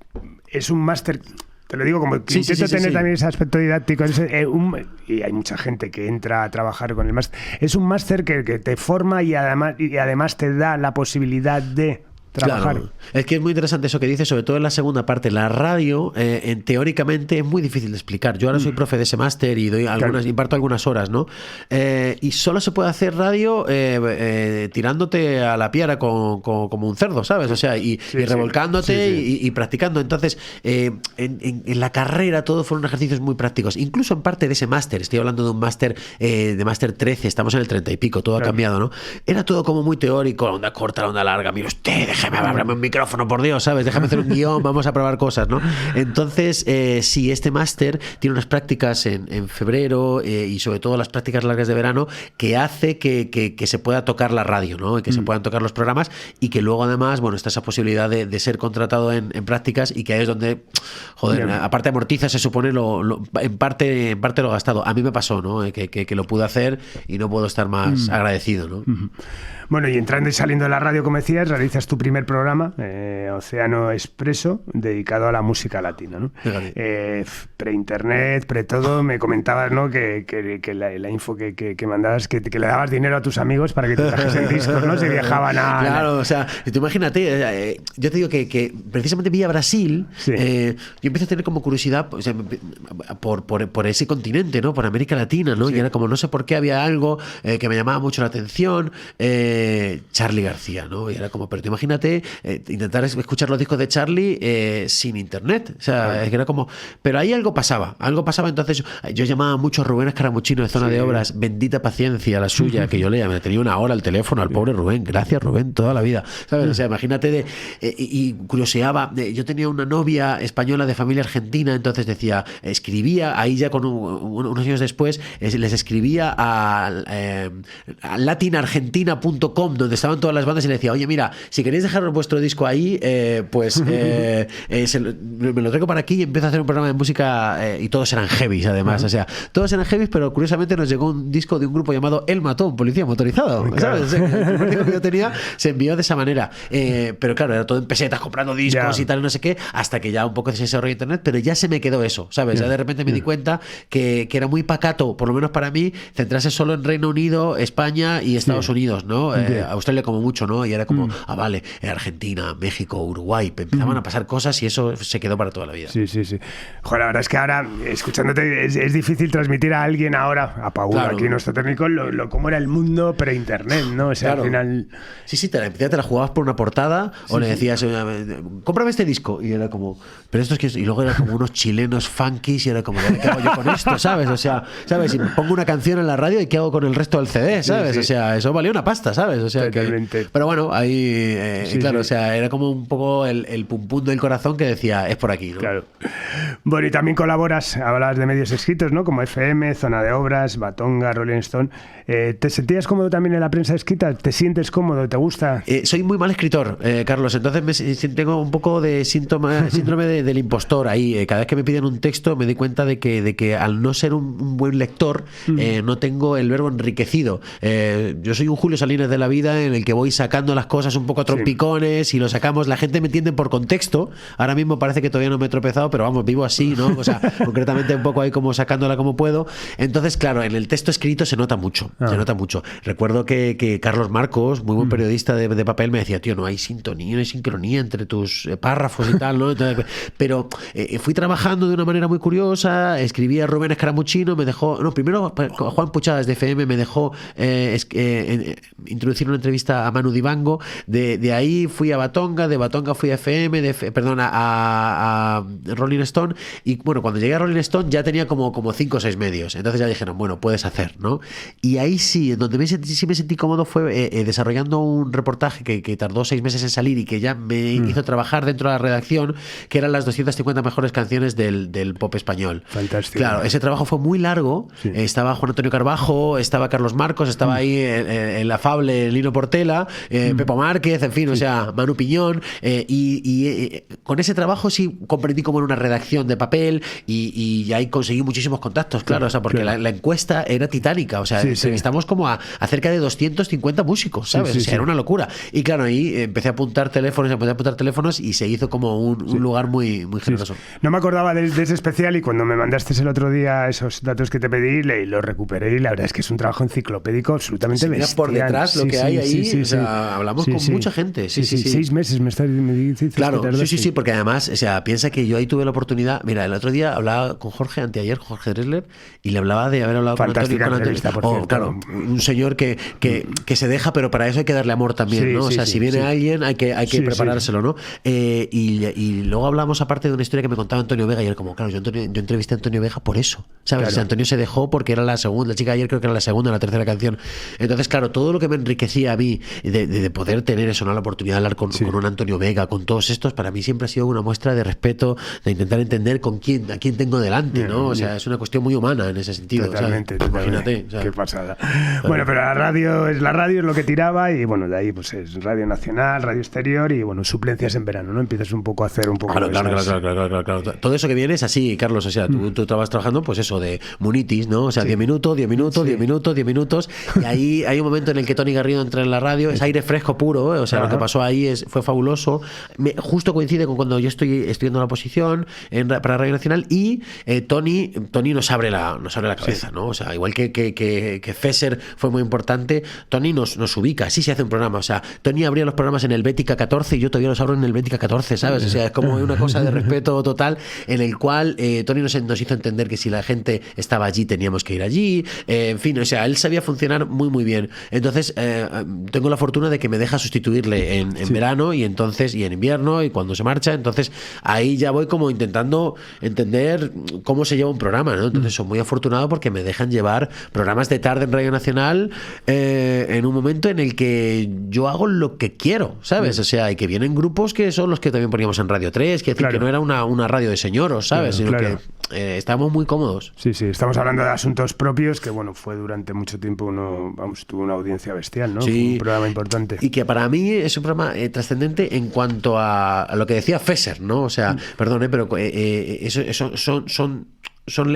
es un máster Te lo digo como que Sí, intento sí, tener sí. también ese aspecto didáctico. Y hay mucha gente que entra a trabajar con el máster. Es un máster que te forma y además te da la posibilidad de trabajar. Claro. Es que es muy interesante eso que dices, sobre todo en la segunda parte. La radio, teóricamente, es muy difícil de explicar. Yo ahora soy profe de ese máster y imparto algunas horas, ¿no? Y solo se puede hacer radio tirándote a la piara como un cerdo, ¿sabes? O sea, y revolcándote y practicando. Entonces, en la carrera todos fueron ejercicios muy prácticos. Incluso en parte de ese máster, estoy hablando de un máster de máster 13, estamos en el 30 y pico, todo ha cambiado, ¿no? Era todo como muy teórico, la onda corta, la onda larga. Mire usted, déjame abrirme un micrófono, por Dios, ¿sabes? Déjame hacer un guión, vamos a probar cosas, ¿no? Entonces, sí, este máster tiene unas prácticas en febrero y sobre todo las prácticas largas de verano que hace que se pueda tocar la radio, ¿no? Y que se puedan tocar los programas y que luego además, bueno, está esa posibilidad de ser contratado en prácticas y que ahí es donde, joder, bien, aparte amortiza, se supone, en parte lo gastado. A mí me pasó, ¿no? Que lo pude hacer y no puedo estar más agradecido, ¿no? Bueno, y entrando y saliendo de la radio, como decías, realizas tu primer programa, Océano Expreso, dedicado a la música latina, ¿no? Pre-internet, pre-todo, me comentabas, ¿no? que la info que mandabas, que le dabas dinero a tus amigos para que te trajesen discos, ¿no? Se viajaban a... Claro, o sea, tú imagínate, yo te digo que precisamente vi a Brasil, yo empecé a tener como curiosidad, o sea, por ese continente, ¿no? Por América Latina, ¿no? Y era como, no sé por qué había algo que me llamaba mucho la atención, Charly García, ¿no? Y era como, pero tú imagínate intentar escuchar los discos de Charly sin internet, o sea, es que era como, pero ahí algo pasaba, entonces yo llamaba mucho a Rubén Escaramuchino de Zona de Obras, bendita paciencia la suya, que yo leía, me tenía una hora al teléfono al pobre Rubén, gracias Rubén, toda la vida, ¿sabes? O sea, imagínate y curioseaba, yo tenía una novia española de familia argentina, entonces decía, escribía, ahí ya con unos años después, les escribía a latinargentina.com, donde estaban todas las bandas, y le decía, oye, mira, si queréis dejar vuestro disco ahí, me lo traigo para aquí y empiezo a hacer un programa de música, y todos eran heavies, además, o sea, todos eran heavies, pero curiosamente nos llegó un disco de un grupo llamado El Matón, Policía Motorizado, ¿sabes? O sea, el primer disco que yo tenía se envió de esa manera, pero claro, era todo en pesetas, comprando discos y tal, no sé qué, hasta que ya un poco se desarrolló internet, pero ya se me quedó eso, ¿sabes? Ya de repente me di cuenta que era muy pacato, por lo menos para mí, centrarse solo en Reino Unido, España y Estados Unidos, ¿no? Australia como mucho, ¿no? Y era como, vale, Argentina, México, Uruguay, empezaban a pasar cosas y eso se quedó para toda la vida. Sí. Joder, la verdad es que ahora, escuchándote, es difícil transmitir a alguien ahora, a Paul, aquí nuestro técnico, cómo era el mundo pre-internet, ¿no? O sea, al final... Sí, te la jugabas por una portada o le decías, cómprame este disco, y era como, pero esto es que... Y luego era como unos chilenos funkies y era como, ¿qué hago yo con esto? ¿Sabes? O sea, ¿sabes? Si pongo una canción en la radio, ¿y qué hago con el resto del CD? ¿Sabes? O sea, eso valía una pasta, ¿sabes? O sea, pero bueno, ahí, claro, o sea, era como un poco el pum pum del corazón que decía, es por aquí, ¿no? Claro. Bueno, y también colaboras, hablas de medios escritos, ¿no? Como FM, Zona de Obras, Batonga, Rolling Stone. ¿Te sentías cómodo también en la prensa escrita? ¿Te sientes cómodo? ¿Te gusta? Soy muy mal escritor, Carlos, entonces tengo un poco de síndrome del impostor ahí. Cada vez que me piden un texto me di cuenta de que al no ser un buen lector, no tengo el verbo enriquecido. Yo soy un Julio Salinas de la vida en el que voy sacando las cosas un poco a trompicones y lo sacamos, la gente me entiende por contexto. Ahora mismo parece que todavía no me he tropezado, pero vamos, vivo así, ¿no? O sea, concretamente un poco ahí como sacándola como puedo. Entonces, claro, en el texto escrito se nota mucho, se nota mucho. Recuerdo que Carlos Marcos, muy buen periodista de papel, me decía, tío, no hay sintonía, no hay sincronía entre tus párrafos y tal, ¿no? Entonces, pero fui trabajando de una manera muy curiosa, escribí a Rubén Escaramuchino, me dejó, no, primero Juan Puchadas de FM me dejó introducir una entrevista a Manu Dibango, de ahí fui a Batonga, de Batonga fui a FM, a Rolling Stone, y bueno, cuando llegué a Rolling Stone ya tenía como 5 o 6 medios, entonces ya dijeron, bueno, puedes hacer, ¿no? Y ahí sí, donde sí me sentí cómodo fue desarrollando un reportaje que tardó 6 meses en salir y que ya me hizo trabajar dentro de la redacción, que eran las 250 mejores canciones del pop español. Fantástico. Claro, ese trabajo fue muy largo, estaba Juan Antonio Carbajo, estaba Carlos Marcos, estaba ahí el afable Lino Portela, Pepo Márquez, en fin, o sea, Manu Piñón, y con ese trabajo sí comprendí como en una redacción de papel y ahí conseguí muchísimos contactos, claro, o sea, porque la encuesta era titánica, o sea, entrevistamos como a cerca de 250 músicos, ¿sabes? O sea, era una locura. Y claro, ahí empecé a apuntar teléfonos y se hizo como un lugar muy, muy generoso. No me acordaba de ese especial y cuando me mandaste el otro día esos datos que te pedí, los recuperé y la verdad es que es un trabajo enciclopédico absolutamente bestial. Por detrás lo que hay ahí, o sea, hablamos con mucha gente. Sí. 6 meses me dices. Claro, sí, porque además, o sea, piensa que yo ahí tuve la oportunidad. Mira, el otro día hablaba con Jorge, anteayer, Jorge Dresler, y le hablaba de haber hablado con Antonio. Claro, un señor que se deja, pero para eso hay que darle amor también, ¿no? O sea, si viene alguien, hay que preparárselo, ¿no? Y luego hablamos aparte de una historia que me contaba Antonio Vega, y él como, claro, yo entrevisté a Antonio Vega por eso, ¿sabes? Claro. O sea, Antonio se dejó porque era la chica ayer creo que era la segunda o la tercera canción. Entonces, claro, todo lo que me enriquecía a mí de poder tener eso, ¿no? La oportunidad de hablar con un Antonio Vega, con todos estos, para mí siempre ha sido una muestra de respeto, de intentar entender a quién tengo delante, ¿no? O sea, es una cuestión muy humana en ese sentido. Totalmente. Imagínate. O sea, qué pasada. Bueno, pero la radio es lo que tiraba y bueno, de ahí pues es Radio Nacional, Radio Exterior y bueno, suplencias en verano, ¿no? Empiezas un poco a hacer un poco Claro. Todo eso que viene es así, Carlos, o sea, tú estabas trabajando pues eso de Munitis, ¿no? O sea, 10 minutos, y ahí hay un momento en el que Toni Garrido entra en la radio, es aire fresco puro, ¿eh? O sea, lo que pasó ahí fue fabuloso. Justo coincide con cuando yo estoy estudiando la oposición para Radio Nacional y Toni nos abre la cabeza, ¿no? O sea, igual que Fesser fue muy importante, Toni nos ubica, sí se hace un programa, o sea, Toni abría los programas en el Bética 14 y yo todavía los abro en el Bética 14, ¿sabes? O sea, es como una cosa de respeto total en el cual Toni nos hizo entender que si la gente estaba allí teníamos que ir allí, en fin, o sea, él sabía funcionar muy muy bien. Entonces tengo la fortuna de que me deja sustituirle en verano y en invierno y cuando se marcha, entonces ahí ya voy como intentando entender cómo se lleva un programa, ¿no? Entonces soy muy afortunado porque me dejan llevar programas de tarde en Radio Nacional en un momento en el que yo hago lo que quiero, ¿sabes? O sea, y que vienen grupos que son los que también poníamos en Radio 3, que decir que no era una radio de señoros, ¿sabes? Sino que estábamos muy cómodos. Sí, estamos hablando de asuntos propios que, bueno, fue durante mucho tiempo tuvo una audiencia bestial, ¿no? Sí. Fue un programa importante. Y que para mí es un programa trascendente en cuanto a lo que decía Fesser, ¿no? O sea, perdón, pero eso son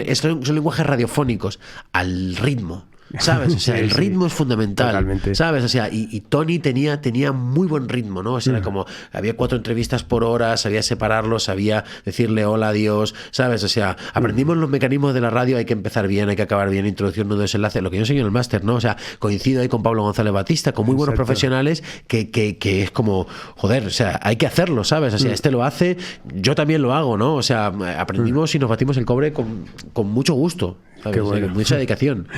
lenguajes radiofónicos al ritmo. ¿Sabes? O sea, el ritmo es fundamental. Totalmente. ¿Sabes? O sea, y Toni tenía muy buen ritmo, ¿no? O sea, era como, había 4 entrevistas por hora, sabía separarlos, sabía decirle hola, adiós, ¿sabes? O sea, aprendimos los mecanismos de la radio, hay que empezar bien, hay que acabar bien, introducción, nudo, desenlace, lo que yo enseño en el máster, ¿no? O sea, coincido ahí con Pablo González Batista, con muy buenos profesionales que es como, joder, o sea, hay que hacerlo, ¿sabes? O sea, este lo hace, yo también lo hago, ¿no? O sea, aprendimos y nos batimos el cobre con mucho gusto. Qué bueno. Mucha dedicación.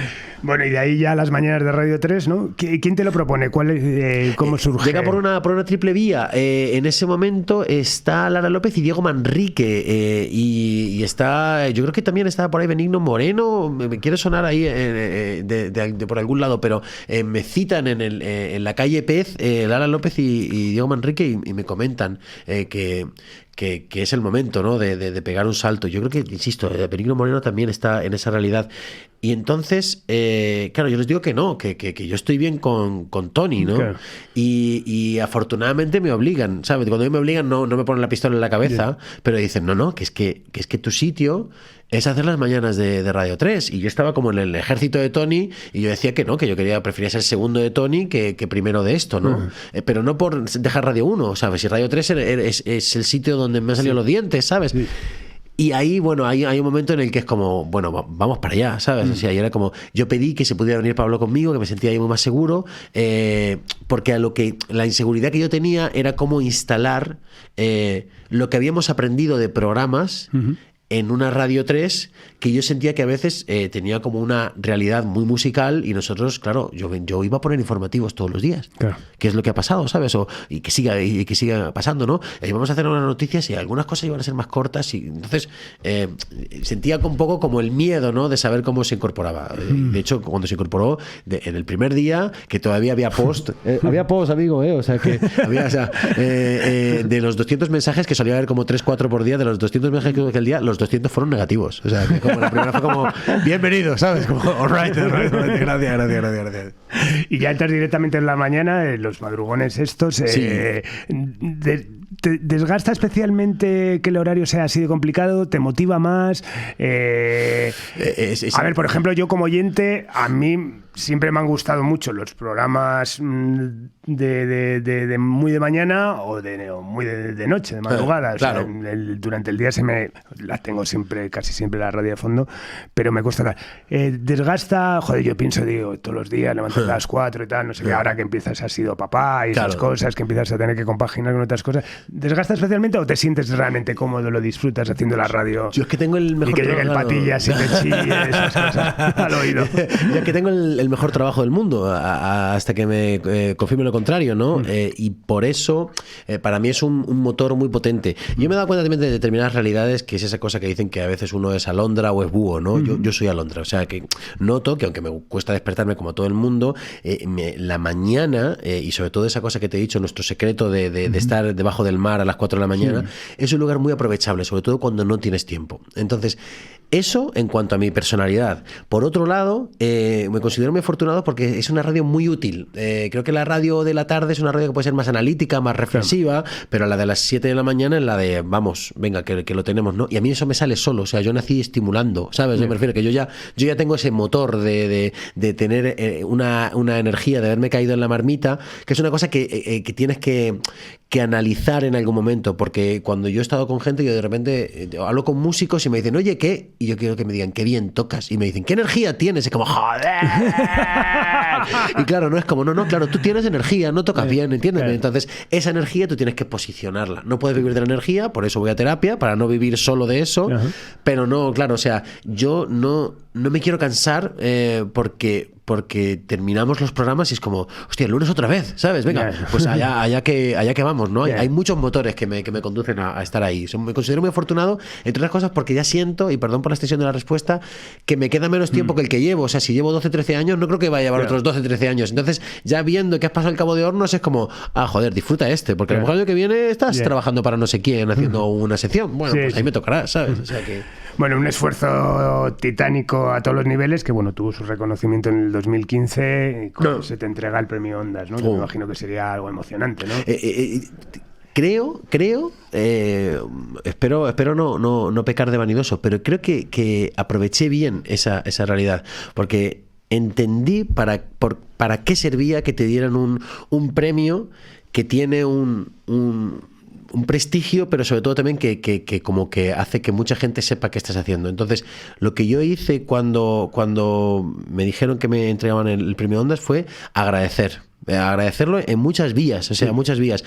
Bueno, y de ahí ya las mañanas de Radio 3, ¿no? ¿Quién te lo propone? ¿Cómo surge? Llega por una triple vía. En ese momento está Lara López y Diego Manrique. Y está, yo creo que también está por ahí Benigno Moreno. Me quiere sonar ahí de por algún lado, pero me citan en la calle Pez, Lara López y Diego Manrique y me comentan que es el momento, ¿no? de pegar un salto. Yo creo que, insisto, Benigno Moreno también está en esa realidad. Y entonces, claro, yo les digo que no, que yo estoy bien con Toni, ¿no? Claro. Y afortunadamente me obligan, ¿sabes? Cuando me obligan no me ponen la pistola en la cabeza, pero dicen, no, que es que tu sitio es hacer las mañanas de Radio 3. Y yo estaba como en el ejército de Toni y yo decía que no, que yo prefería ser segundo de Toni que primero de esto, ¿no? Pero no por dejar Radio 1, ¿sabes? Si Radio 3 es el sitio donde me han salido los dientes, ¿sabes? Sí. Y ahí, bueno, hay un momento en el que es como, bueno, vamos para allá, ¿sabes? O sea, y era como, yo pedí que se pudiera venir Pablo conmigo, que me sentía ahí muy más seguro, porque la inseguridad que yo tenía era cómo instalar lo que habíamos aprendido de programas en una Radio 3 que yo sentía que a veces tenía como una realidad muy musical y nosotros, claro, yo iba a poner informativos todos los días. Claro. ¿Qué es lo que ha pasado, sabes? Y que siga pasando, ¿no? Y vamos a hacer unas noticias y algunas cosas iban a ser más cortas y entonces sentía un poco como el miedo, ¿no? De saber cómo se incorporaba. De hecho, cuando se incorporó en el primer día, que todavía había post, había post, amigo, o sea, que había, de los 200 mensajes que solía haber como 3-4 por día, de los 200 mensajes que el día, los los 200 fueron negativos. O sea, que como la primera fue como, bienvenido, ¿sabes? Como, all right, gracias. Y ya entras directamente en la mañana, los madrugones estos. Sí. ¿Te desgasta especialmente que el horario sea así de complicado? ¿Te motiva más? A ver, por ejemplo, yo como oyente, a mí siempre me han gustado mucho los programas de muy de mañana o muy de noche, de madrugada. Claro. O sea, durante el día la tengo siempre, casi siempre la radio de fondo, pero me cuesta. Desgasta, joder, yo pienso, digo, todos los días levantas a las 4 y tal, no sé qué, ahora que empiezas has sido papá y esas cosas, que empiezas a tener que compaginar con otras cosas. ¿Desgasta especialmente o te sientes realmente cómodo, lo disfrutas haciendo la radio? Yo es que tengo el mejor y que llegue el Patillas y te chille, esas cosas al oído. Yo es que tengo el mejor trabajo del mundo hasta que me confirme lo contrario, ¿no? Y por eso para mí es un motor muy potente. Yo me he dado cuenta también de determinadas realidades, que es esa cosa que dicen que a veces uno es alondra o es búho, ¿no? Yo soy alondra, o sea que noto que aunque me cuesta despertarme como todo el mundo, la mañana, y sobre todo esa cosa que te he dicho, nuestro secreto de estar debajo del mar a las 4 de la mañana, es un lugar muy aprovechable, sobre todo cuando no tienes tiempo. Entonces, eso en cuanto a mi personalidad. Por otro lado, me considero muy afortunado porque es una radio muy útil. Creo que la radio de la tarde es una radio que puede ser más analítica, más reflexiva, pero la de las 7 de la mañana es la de, vamos, venga, que lo tenemos, ¿no? Y a mí eso me sale solo, o sea, yo nací estimulando, ¿sabes? Yo me refiero que yo ya tengo ese motor de tener una energía, de haberme caído en la marmita, que es una cosa que tienes que analizar en algún momento, porque cuando yo he estado con gente, yo de repente hablo con músicos y me dicen, oye, ¿qué? Y yo quiero que me digan, qué bien tocas. Y me dicen, ¿qué energía tienes? Y es como, joder. Y claro, no es como, no, claro, tú tienes energía, no tocas bien, entiéndeme. Entonces, esa energía tú tienes que posicionarla. No puedes vivir de la energía, por eso voy a terapia, para no vivir solo de eso. Pero no, claro, o sea, yo no me quiero cansar porque terminamos los programas y es como, hostia, el lunes otra vez, ¿sabes? Venga, pues allá que vamos, ¿no? Hay muchos motores que me conducen a estar ahí. Me considero muy afortunado, entre otras cosas, porque ya siento, y perdón por la extensión de la respuesta, que me queda menos tiempo que el que llevo. O sea, si llevo 12, 13 años, no creo que vaya a llevar otros 12, 13 años. Entonces, ya viendo que has pasado el cabo de hornos, es como, joder, disfruta porque a lo mejor el año que viene estás trabando para no sé quién, haciendo una sección. Bueno, pues ahí me tocará, ¿sabes? O sea que... Bueno, un esfuerzo titánico a todos los niveles que, bueno, tuvo su reconocimiento en el 2015 y cuando se te entrega el premio Ondas, ¿no? Que me imagino que sería algo emocionante, ¿no? Creo, espero no pecar de vanidoso, pero creo que aproveché bien esa realidad, porque entendí para qué servía que te dieran un premio que tiene un prestigio, pero sobre todo también que como que hace que mucha gente sepa qué estás haciendo. Entonces, lo que yo hice cuando me dijeron que me entregaban el premio Ondas fue agradecerlo en muchas vías, o sea, muchas vías.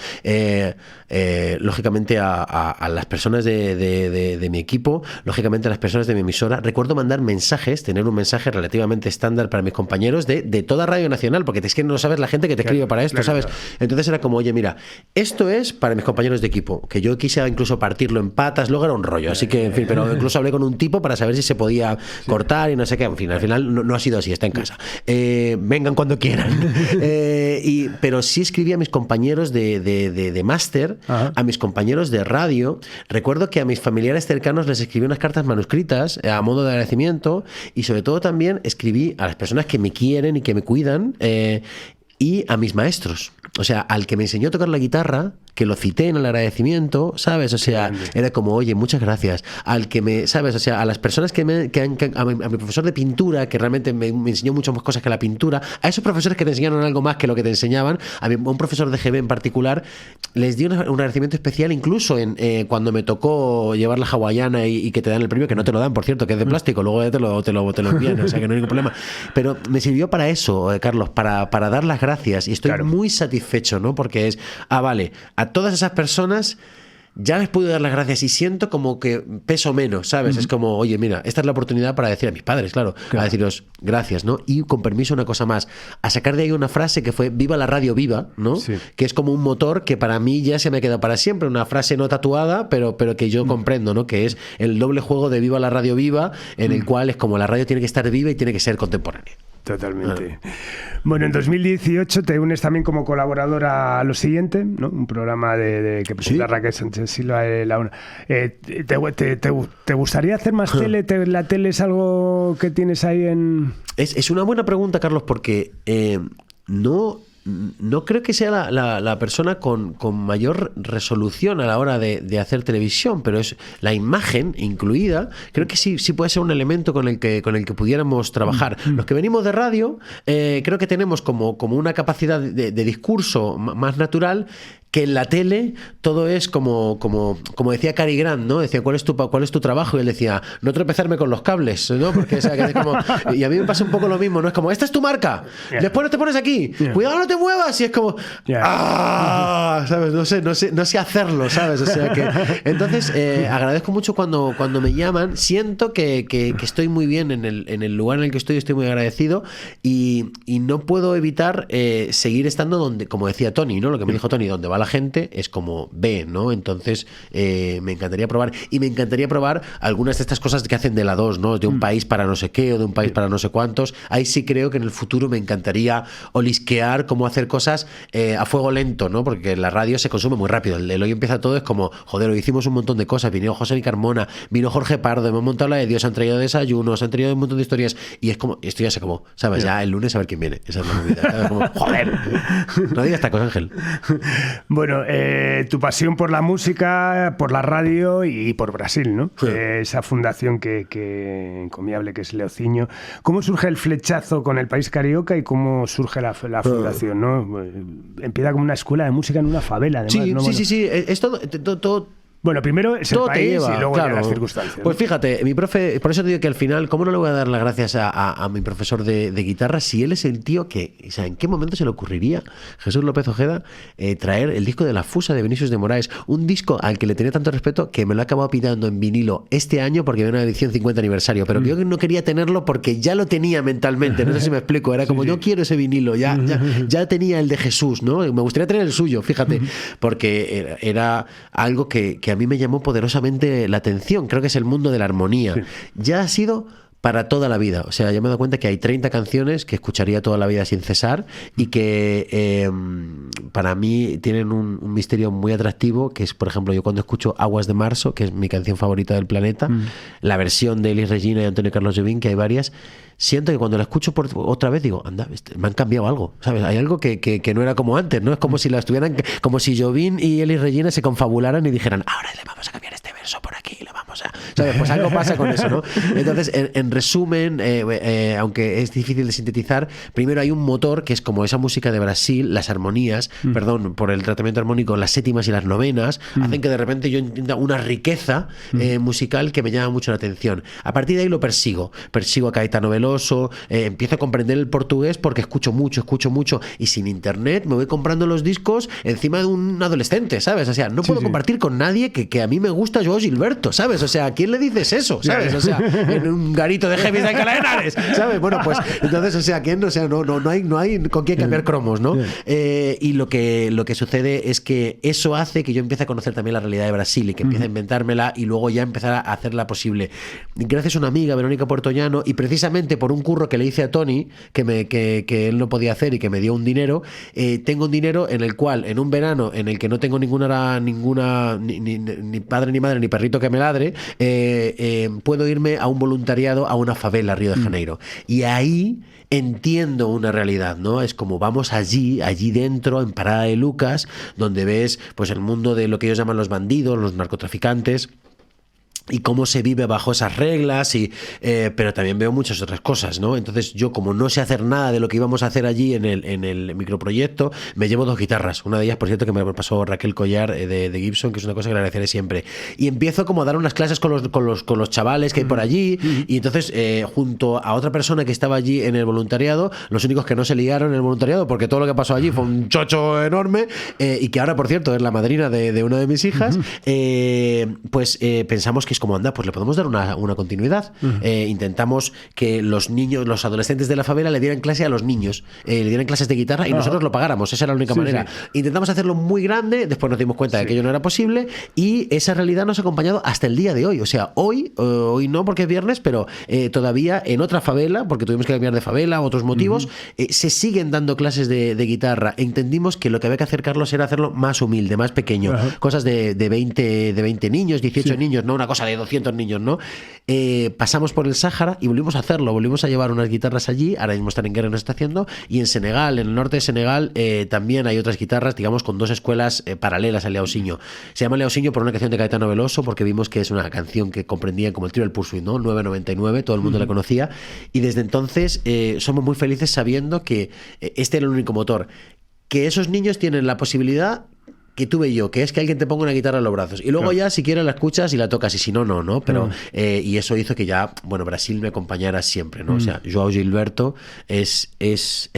Lógicamente a las personas de mi equipo, lógicamente a las personas de mi emisora. Recuerdo mandar mensajes, tener un mensaje relativamente estándar para mis compañeros de toda Radio Nacional, porque es que no sabes la gente que te escribe para esto, ¿sabes? Claro. Entonces era como, oye, mira, esto es para mis compañeros de equipo, que yo quise incluso partirlo en patas, luego era un rollo, así que, en fin, pero incluso hablé con un tipo para saber si se podía cortar y no sé qué, en fin, al final no ha sido así, está en casa. Vengan cuando quieran. Pero sí escribí a mis compañeros de máster, a mis compañeros de radio. Recuerdo que a mis familiares cercanos les escribí unas cartas manuscritas a modo de agradecimiento, y sobre todo también escribí a las personas que me quieren y que me cuidan, y a mis maestros. O sea, al que me enseñó a tocar la guitarra, que lo cité en el agradecimiento, ¿sabes? O sea, era como, oye, muchas gracias. Al que me, ¿sabes? O sea, a las personas a mi profesor de pintura, que realmente me enseñó muchas más cosas que la pintura, a esos profesores que te enseñaron algo más que lo que te enseñaban, a un profesor de GB en particular, les di un agradecimiento especial, incluso cuando me tocó llevar la hawaiana y que te dan el premio, que no te lo dan, por cierto, que es de plástico, luego te lo envían, o sea, que no hay ningún problema. Pero me sirvió para eso, Carlos, para dar las gracias, y estoy muy satisfecho, ¿no? Porque es, vale, a todas esas personas ya les puedo dar las gracias y siento como que peso menos, ¿sabes? Es como, oye, mira, esta es la oportunidad para decir a mis padres, claro, a deciros gracias, ¿no? Y con permiso una cosa más, a sacar de ahí una frase que fue viva la radio viva, ¿no? Sí. Que es como un motor que para mí ya se me ha quedado para siempre, una frase no tatuada, pero que yo comprendo, ¿no? Que es el doble juego de viva la radio viva, en el cual es como la radio tiene que estar viva y tiene que ser contemporánea. Totalmente. Bueno, en 2018 te unes también como colaboradora a Lo Siguiente, ¿no? Un programa que presenta Raquel Sánchez Silva de la UNA. ¿Te gustaría hacer más tele? ¿La tele es algo que tienes ahí en...? Es una buena pregunta, Carlos, porque no creo que sea la persona con mayor resolución a la hora de hacer televisión, pero es la imagen incluida. Creo que sí puede ser un elemento con el que pudiéramos trabajar. Los que venimos de radio, creo que tenemos como una capacidad de discurso más natural, que en la tele todo es como decía Cary Grant, ¿no? Decía, ¿cuál es tu trabajo? Y él decía, no tropezarme con los cables, ¿no? Porque, o sea, que es como, y a mí me pasa un poco lo mismo, ¿no? Es como, esta es tu marca, después no te pones aquí, cuidado, no te muevas, y es como, ¿sabes? No sé hacerlo, ¿sabes? O sea que, entonces, agradezco mucho cuando me llaman, siento que estoy muy bien en el lugar en el que estoy muy agradecido, y no puedo evitar seguir estando donde, como decía Tony, ¿no? Lo que me dijo Tony, donde va la gente es como ve, ¿no? Entonces me encantaría probar, y me encantaría probar algunas de estas cosas que hacen de la 2, ¿no? De un país para no sé qué o de un país para no sé cuántos. Ahí sí creo que en el futuro me encantaría olisquear cómo hacer cosas a fuego lento, ¿no? Porque la radio se consume muy rápido. El hoy empieza todo es como, joder, hoy hicimos un montón de cosas, vino José Carmona, vino Jorge Pardo, hemos montado la de Dios, han traído desayunos, han traído un montón de historias, y es como, esto ya se acabó, ¿sabes? Ya el lunes a ver quién viene. Esa es la movida, ¿sabes? Como, joder, no digas esta cosa, Ángel. Bueno, tu pasión por la música, por la radio y por Brasil, ¿no? Sí. Esa fundación que encomiable que es Leociño. ¿Cómo surge el flechazo con el País Carioca y cómo surge la fundación, ¿no? Empieza como una escuela de música en una favela, además, sí, ¿no? Sí. Es todo. Bueno, primero es el país lleva, y luego claro, ya las circunstancias, ¿no? Pues fíjate, mi profe, por eso te digo que al final, ¿cómo no le voy a dar las gracias a mi profesor de guitarra si él es el tío que, o sea, ¿en qué momento se le ocurriría, Jesús López Ojeda, traer el disco de La Fusa de Vinicius de Moraes? Un disco al que le tenía tanto respeto que me lo he acabado pillando en vinilo este año porque había una edición 50 aniversario, pero que yo no quería tenerlo porque ya lo tenía mentalmente, no sé si me explico, era como, yo quiero ese vinilo, ya tenía el de Jesús, ¿no? Me gustaría tener el suyo, fíjate, porque era algo que a mí me llamó poderosamente la atención. Creo que es el mundo de la armonía. Sí. Ya ha sido para toda la vida. O sea, ya me he dado cuenta que hay 30 canciones que escucharía toda la vida sin cesar y que para mí tienen un misterio muy atractivo, que es, por ejemplo, yo cuando escucho Aguas de Marzo, que es mi canción favorita del planeta, la versión de Elis Regina y Antonio Carlos Jobim, que hay varias, siento que cuando la escucho por otra vez digo, anda, me han cambiado algo, ¿sabes? Hay algo que no era como antes, ¿no? Es como si la estuvieran, como si Jobim y Elis Regina se confabularan y dijeran, ahora le vamos a cambiar este verso por aquí, le vamos a... ¿Sabes? Pues algo pasa con eso, ¿no? Entonces, en resumen, aunque es difícil de sintetizar, primero hay un motor que es como esa música de Brasil, las armonías, perdón, por el tratamiento armónico, las séptimas y las novenas, hacen que de repente yo entienda una riqueza musical que me llama mucho la atención. A partir de ahí lo persigo a Caetano Veloso, empiezo a comprender el portugués porque escucho mucho, y sin internet me voy comprando los discos encima de un adolescente, ¿sabes? O sea, no puedo compartir con nadie que a mí me gusta Joao Gilberto, ¿sabes? O sea, ¿a quién le dices eso? ¿Sabes? O sea, en un garito de heavy de Alcalá de Henares, ¿sabes? Bueno, pues entonces, o sea, ¿quién? O sea, no hay con quién cambiar cromos, ¿no? Y lo que sucede es que eso hace que yo empiece a conocer también la realidad de Brasil y que empiece a inventármela y luego ya empezar a hacerla posible. Gracias a una amiga, Verónica Puertollano, y precisamente por un curro que le hice a Tony, que él no podía hacer y que me dio un dinero, tengo un dinero en el cual, en un verano en el que no tengo ninguna ni padre ni madre ni perrito que me ladre, puedo irme a un voluntariado a una favela, Río de Janeiro. Y ahí entiendo una realidad, ¿no? Es como vamos allí dentro, en Parada de Lucas, donde ves pues el mundo de lo que ellos llaman los bandidos, los narcotraficantes, y cómo se vive bajo esas reglas, pero también veo muchas otras cosas, ¿no? Entonces yo, como no sé hacer nada de lo que íbamos a hacer allí en el microproyecto, me llevo 2 guitarras, una de ellas, por cierto, que me pasó Raquel Collar de Gibson, que es una cosa que le agradeceré siempre, y empiezo como a dar unas clases con los chavales que hay por allí, y entonces junto a otra persona que estaba allí en el voluntariado, los únicos que no se ligaron en el voluntariado, porque todo lo que pasó allí fue un chocho enorme, y que ahora, por cierto, es la madrina de una de mis hijas, pues pensamos que es como, anda, pues le podemos dar una continuidad. Intentamos que los niños, los adolescentes de la favela le dieran clase a los niños, le dieran clases de guitarra y nosotros lo pagáramos. Esa era la única manera. Intentamos hacerlo muy grande, después nos dimos cuenta de que aquello no era posible y esa realidad nos ha acompañado hasta el día de hoy. O sea, hoy no porque es viernes, pero todavía en otra favela, porque tuvimos que cambiar de favela, otros motivos, se siguen dando clases de guitarra. Entendimos que lo que había que hacer, Carlos, era hacerlo más humilde, más pequeño. Cosas de 20 niños, 18 niños, no una cosa de 200 niños, ¿no? Pasamos por el Sáhara y volvimos a hacerlo. Volvimos a llevar unas guitarras allí. Ahora mismo están en Guerra, nos está haciendo. Y en Senegal, en el norte de Senegal, también hay otras guitarras, digamos, con dos escuelas paralelas al Leausiño. Se llama Leausiño por una canción de Caetano Veloso, porque vimos que es una canción que comprendía como el trío del Pursuit, ¿no? 999, todo el mundo la conocía. Y desde entonces somos muy felices sabiendo que este era el único motor. Que esos niños tienen la posibilidad que tuve yo, que es que alguien te ponga una guitarra en los brazos. Y luego ya, si quieres, la escuchas y la tocas, y si no, no. Pero, y eso hizo que ya, bueno, Brasil me acompañara siempre, ¿no? O sea, Joao Gilberto es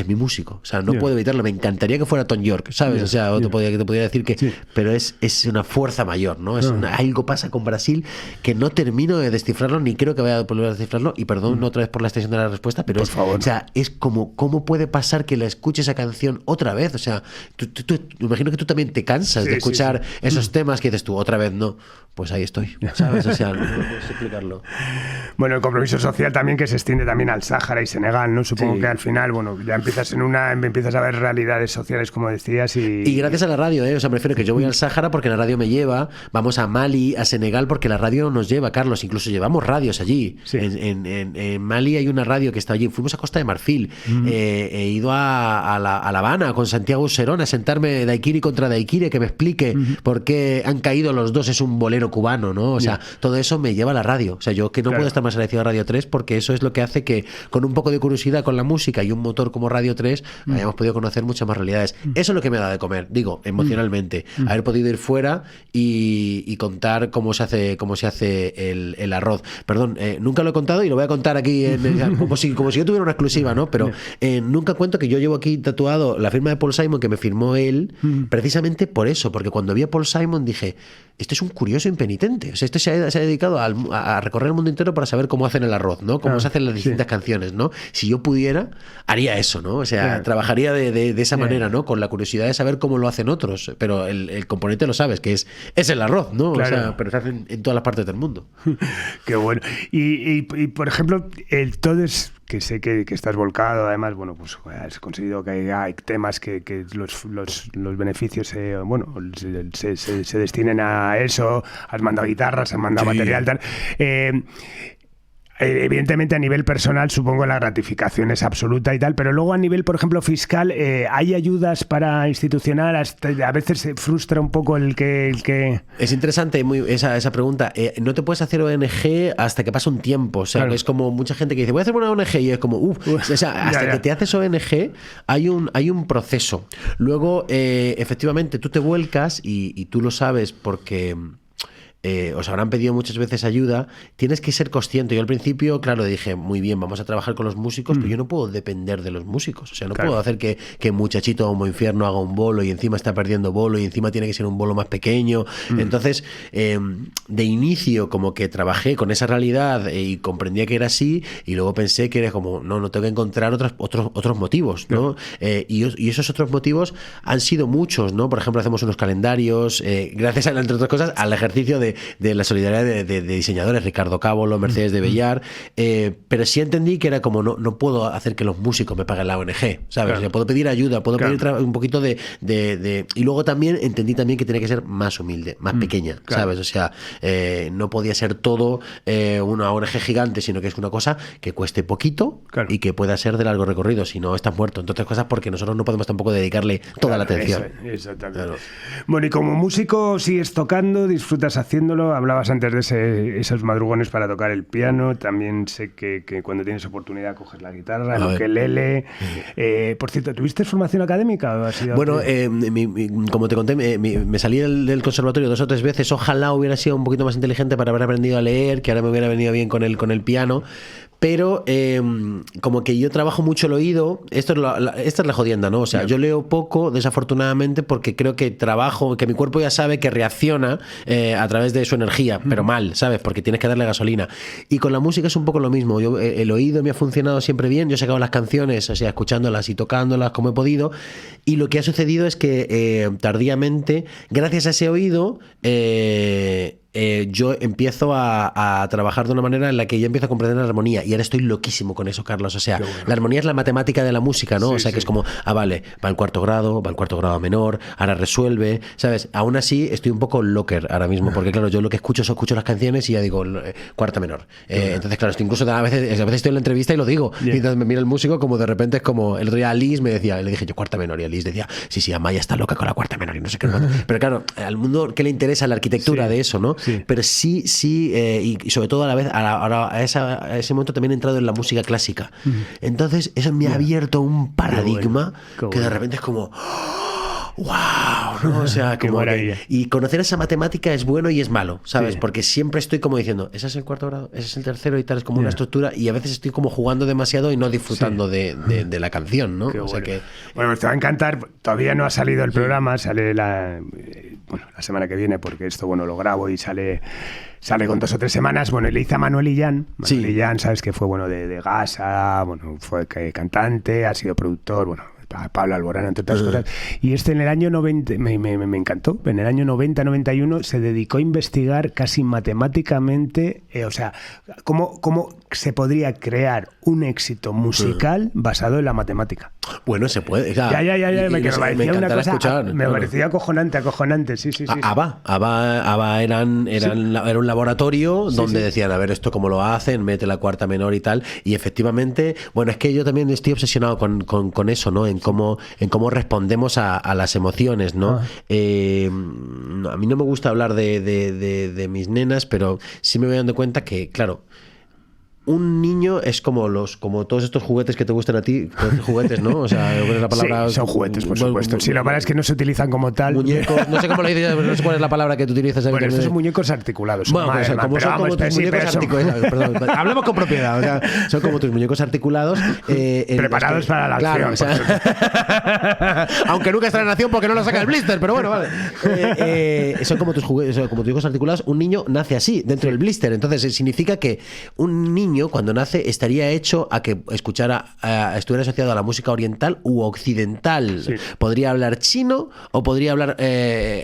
mi músico. O sea, no puedo evitarlo. Me encantaría que fuera Tom York, ¿sabes? O sea, te podría decir que... Sí. Pero es una fuerza mayor, ¿no? Algo pasa con Brasil que no termino de descifrarlo, ni creo que vaya a poder descifrarlo. Y perdón otra vez por la extensión de la respuesta, pero por favor. O sea, es como, ¿cómo puede pasar que la escuche esa canción otra vez? O sea, tú imagino que tú también te cansas de escuchar esos temas que dices tú, otra vez no, pues ahí estoy, ¿sabes? O sea, no puedes explicarlo. Bueno, el compromiso social también que se extiende también al Sáhara y Senegal, ¿no? Supongo que al final, bueno, ya empiezas a ver realidades sociales, como decías, y gracias a la radio, o sea, me refiero que yo voy al Sáhara porque la radio me lleva, vamos a Mali, a Senegal porque la radio nos lleva, Carlos, incluso llevamos radios allí. En Mali hay una radio que está allí, fuimos a Costa de Marfil, he ido a La Habana con Santiago Serón a sentarme daiquiri contra daiquiri, que me explique por qué han caído los dos, es un bolero cubano, ¿no? O sea, todo eso me lleva a la radio. O sea, yo que no puedo estar más agradecido a Radio 3 porque eso es lo que hace que con un poco de curiosidad con la música y un motor como Radio 3 hayamos podido conocer muchas más realidades. Eso es lo que me da de comer, digo, emocionalmente. Haber podido ir fuera y contar cómo se hace el arroz. Perdón, nunca lo he contado y lo voy a contar aquí como si yo tuviera una exclusiva, ¿no? Pero nunca cuento que yo llevo aquí tatuado la firma de Paul Simon que me firmó él precisamente por eso, porque cuando vi a Paul Simon dije, este es un curioso impenitente, o sea, este se ha dedicado a recorrer el mundo entero para saber cómo hacen el arroz, ¿no? Cómo se hacen las distintas canciones, ¿no? Si yo pudiera, haría eso, ¿no? O sea, trabajaría de esa manera, ¿no? Con la curiosidad de saber cómo lo hacen otros, pero el componente lo sabes, que es el arroz, ¿no? Claro. O sea, pero se hacen en todas las partes del mundo. Qué bueno. Y por ejemplo, todo es... que sé que estás volcado, además, bueno, pues has conseguido que hay temas que los beneficios se destinen a eso, has mandado guitarras, has mandado material, tal. Evidentemente a nivel personal supongo la gratificación es absoluta y tal, pero luego a nivel, por ejemplo, fiscal, ¿hay ayudas para institucional? A veces se frustra un poco el que... Es interesante esa pregunta. No te puedes hacer ONG hasta que pasa un tiempo. O sea, es como mucha gente que dice, voy a hacer una ONG y es como, o sea, hasta que te haces ONG hay un proceso. Luego, efectivamente, tú te vuelcas y tú lo sabes porque... os habrán pedido muchas veces ayuda, tienes que ser consciente. Yo al principio, claro, dije, muy bien, vamos a trabajar con los músicos, pero yo no puedo depender de los músicos. O sea, no puedo hacer que Muchachito Homo Infierno haga un bolo y encima está perdiendo bolo y encima tiene que ser un bolo más pequeño. Entonces, de inicio, como que trabajé con esa realidad y comprendía que era así, y luego pensé que era como, no tengo que encontrar otros motivos, ¿no? Y esos otros motivos han sido muchos, ¿no? Por ejemplo, hacemos unos calendarios, gracias a, entre otras cosas, al ejercicio de la solidaridad de diseñadores, Ricardo Cábolo, Mercedes de Bellar, pero sí entendí que era como no puedo hacer que los músicos me paguen la ONG, ¿sabes? O sea, puedo pedir ayuda, puedo pedir un poquito de... Y luego también entendí también que tenía que ser más humilde, más pequeña, ¿sabes? O sea, no podía ser todo una ONG gigante, sino que es una cosa que cueste poquito y que pueda ser de largo recorrido, si no estás muerto. Entonces cosas porque nosotros no podemos tampoco dedicarle toda la atención. Exactamente. Claro. Bueno, y como músico sigues tocando, disfrutas haciéndolo. Hablabas antes de esos madrugones para tocar el piano. También sé que cuando tienes oportunidad coges la guitarra, el ukelele. Por cierto, ¿tuviste formación académica? ¿O has sido bueno, como te conté, me salí del conservatorio 2 o 3 veces. Ojalá hubiera sido un poquito más inteligente para haber aprendido a leer, que ahora me hubiera venido bien con el piano. pero como que yo trabajo mucho el oído. Esta es la jodienda, ¿no? O sea, yo leo poco, desafortunadamente, porque creo que que mi cuerpo ya sabe que reacciona a través de su energía, pero mal, ¿sabes? Porque tienes que darle gasolina. Y con la música es un poco lo mismo. El oído me ha funcionado siempre bien. Yo he sacado las canciones, o sea, escuchándolas y tocándolas como he podido. Y lo que ha sucedido es que tardíamente, gracias a ese oído, yo empiezo a trabajar de una manera en la que ya empiezo a comprender la armonía, y ahora estoy loquísimo con eso, Carlos. O sea, bueno, la armonía es la matemática de la música, ¿no? Sí, o sea, que es como, vale, va al cuarto grado menor, ahora resuelve, ¿sabes? Aún así estoy un poco locker ahora mismo, porque claro, yo lo que escucho las canciones y ya digo cuarta menor. Entonces, claro, estoy incluso a veces estoy en la entrevista y lo digo, y entonces me mira el músico como de repente es como, el día Alice me decía, le dije yo cuarta menor, y Alice decía, sí, Amaya está loca con la cuarta menor y no sé qué. Pero claro, al mundo que le interesa la arquitectura de eso, ¿no? Sí. Pero sí, y sobre todo a la vez, a ese momento también he entrado en la música clásica. Entonces, eso me ha abierto un paradigma que de repente es como... ¡wow! ¿No? O sea, como y conocer esa matemática es bueno y es malo, ¿sabes? Sí. Porque siempre estoy como diciendo, ese es el cuarto grado, ese es el tercero y tal, es como una estructura, y a veces estoy como jugando demasiado y no disfrutando de la canción, ¿no? O sea que... Bueno, pues te va a encantar, todavía no ha salido el programa, sale la semana que viene, porque esto, bueno, lo grabo y sale con 2 o 3 semanas. Bueno, le hice a Manuel Illán. Manuel Illán, sabes que fue, bueno, de Gasa, bueno, fue cantante, ha sido productor, bueno, Pablo Alborán, entre otras cosas. Y en el año 90, me encantó, en el año 90-91 se dedicó a investigar casi matemáticamente, o sea, cómo se podría crear un éxito musical basado en la matemática. Bueno, se puede. Ya, me parecía una cosa, me parecía acojonante, sí. ABBA era un laboratorio donde decían, a ver, esto cómo lo hacen, mete la cuarta menor y tal, y efectivamente, bueno, es que yo también estoy obsesionado con eso, ¿no? En cómo respondemos a las emociones, ¿no? A mí no me gusta hablar de mis nenas, pero sí me voy dando cuenta que, claro, un niño es como todos estos juguetes que te gustan a ti, juguetes, ¿no? O sea, la palabra... Sí, son juguetes, por supuesto. Sí, lo malo es que no se utilizan como tal. Muñecos, no sé cómo le dices, no sé cuál es la palabra que tú utilizas. Bueno, estos son muñecos articulados. Bueno, como tus muñecos articulados. Perdón, hablemos con propiedad. O sea, son como tus muñecos articulados. Preparados para la acción. Claro, o sea, aunque nunca estará en acción porque no lo saca el blister, pero bueno, vale. Son como tus juguetes, como tus muñecos articulados. Un niño nace así, dentro del blister. Entonces, significa que un niño, cuando nace, estaría hecho a que estuviera asociado a la música oriental u occidental. Sí. Podría hablar chino o podría hablar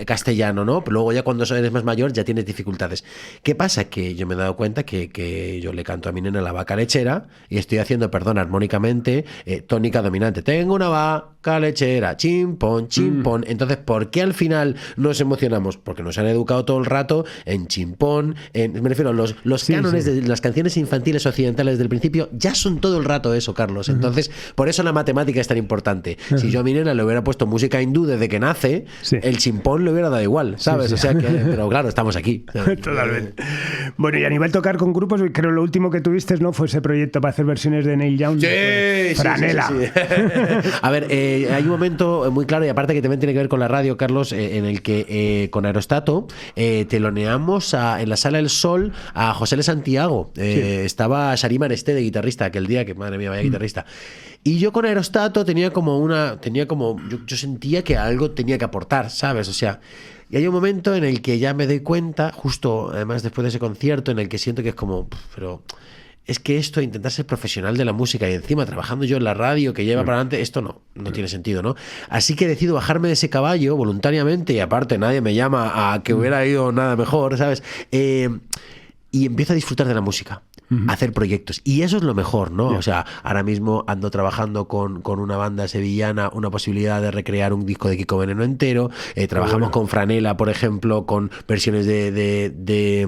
castellano, ¿no? Pero luego ya cuando eres más mayor ya tienes dificultades. ¿Qué pasa? Que yo me he dado cuenta que yo le canto a mi nena la vaca lechera y estoy haciendo, armónicamente, tónica dominante. Tengo una vaca lechera, chimpón, chimpón. Entonces, ¿por qué al final nos emocionamos? Porque nos han educado todo el rato en chimpón, me refiero a los cánones de las canciones infantiles occidentales del principio, ya son todo el rato eso, Carlos. Entonces, por eso la matemática es tan importante. Si yo a mi nena le hubiera puesto música hindú desde que nace, el chimpón le hubiera dado igual, ¿sabes? O sea que, pero claro, estamos aquí. Totalmente. Bueno, y a nivel tocar con grupos, creo lo último que tuviste, ¿no? Fue ese proyecto para hacer versiones de Neil Young. Franela. A ver, hay un momento muy claro, y aparte que también tiene que ver con la radio, Carlos, en el que con Aerostato teloneamos en la Sala del Sol a José L. Santiago. Estaba Sharim Aresté de guitarrista aquel día, que madre mía, vaya guitarrista. Y yo con Aerostato yo sentía que algo tenía que aportar, ¿sabes? O sea, y hay un momento en el que ya me doy cuenta, justo además después de ese concierto, en el que siento que es como, pero es que esto, intentar ser profesional de la música y encima trabajando yo en la radio que lleva para adelante, esto no tiene sentido, ¿no? Así que decido bajarme de ese caballo voluntariamente, y aparte nadie me llama a que hubiera ido nada mejor, ¿sabes? Y empiezo a disfrutar de la música, hacer proyectos. Y eso es lo mejor, ¿no? O sea, ahora mismo ando trabajando con una banda sevillana, una posibilidad de recrear un disco de Kiko Veneno entero. Trabajamos con Franela, por ejemplo, con versiones de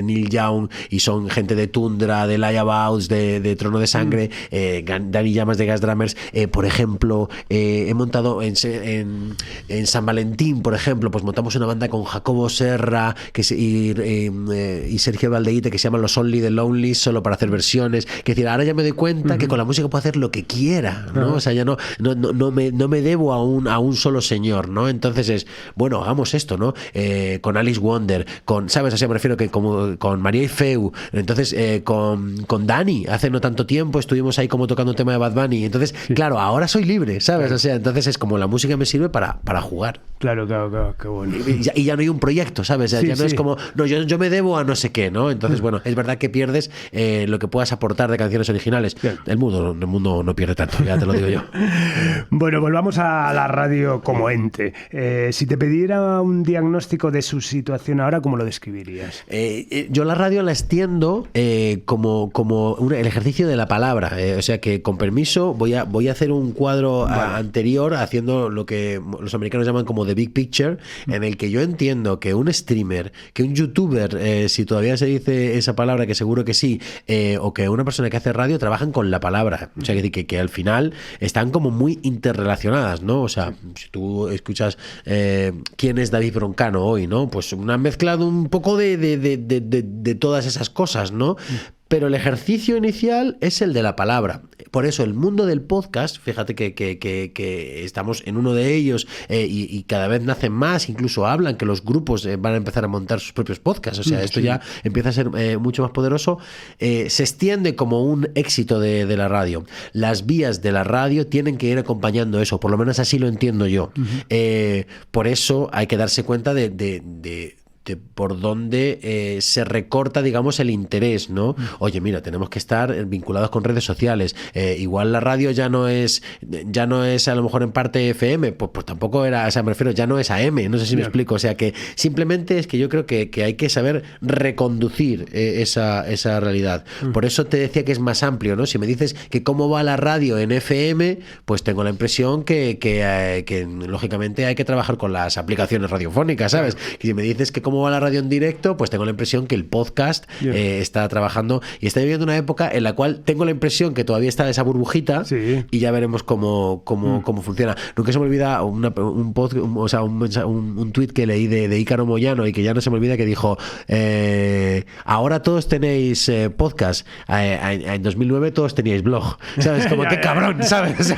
Neil Young, y son gente de Tundra, de Layabouts, de Trono de Sangre, Dani Llamas de Gas Drummers. Por ejemplo, he montado en San Valentín, por ejemplo, pues montamos una banda con Jacobo Serra y Sergio Valdeite, que se llama Los Only The Lonely solo para hacer versiones. Que decir, ahora ya me doy cuenta que con la música puedo hacer lo que quiera, ¿no? O sea, ya no me debo a un solo señor, ¿no? Entonces es, bueno, hagamos esto, ¿no? Con Alice Wonder, ¿sabes? O sea, me refiero que como con María y Feu, entonces con Dani, hace no tanto tiempo estuvimos ahí como tocando un tema de Bad Bunny. Entonces, claro, ahora soy libre, ¿sabes? O sea, entonces es como la música me sirve para jugar. Claro, qué bueno. Y ya no hay un proyecto, ¿sabes? Ya no es como, no, yo me debo a no sé qué, ¿no? Entonces, bueno, es verdad que pierdes lo que puedas aportar de canciones originales. Claro. El mundo no pierde tanto, ya te lo digo yo. Bueno, volvamos a la radio como ente. Si te pidiera un diagnóstico de su situación ahora, ¿cómo lo describirías? Yo la radio la extiendo como el ejercicio de la palabra. O sea que, con permiso, voy a hacer un cuadro anterior haciendo lo que los americanos llaman como The Big Picture, en el que yo entiendo que un streamer, que un youtuber, si todavía se dice esa palabra, que seguro que sí, o que una persona que hace radio, trabajan con la palabra. O sea, que al final están como muy interrelacionadas, ¿no? O sea, si tú escuchas quién es David Broncano hoy, ¿no? Pues una mezcla de un poco de todas esas cosas, ¿no? Pero el ejercicio inicial es el de la palabra. Por eso el mundo del podcast, fíjate que estamos en uno de ellos y cada vez nacen más, incluso hablan que los grupos van a empezar a montar sus propios podcasts. O sea, esto ya empieza a ser mucho más poderoso. Se extiende como un éxito de la radio. Las vías de la radio tienen que ir acompañando eso, por lo menos así lo entiendo yo. Por eso hay que darse cuenta de por dónde se recorta, digamos, el interés, ¿no? Oye, mira, tenemos que estar vinculados con redes sociales. Igual la radio ya no es a lo mejor en parte FM, pues tampoco era, o sea, me refiero, ya no es AM, no sé si me explico. O sea, que simplemente es que yo creo que hay que saber reconducir esa realidad. Por eso te decía que es más amplio, ¿no? Si me dices que cómo va la radio en FM, pues tengo la impresión que lógicamente hay que trabajar con las aplicaciones radiofónicas, ¿sabes? Y si me dices que cómo va la radio en directo, pues tengo la impresión que el podcast está trabajando y está viviendo una época en la cual tengo la impresión que todavía está esa burbujita y ya veremos cómo funciona. Nunca se me olvida un tuit que leí de Ícaro Moyano y que ya no se me olvida, que dijo ahora todos tenéis podcast, en 2009 todos teníais blog, ¿sabes? Como qué cabrón, ¿sabes?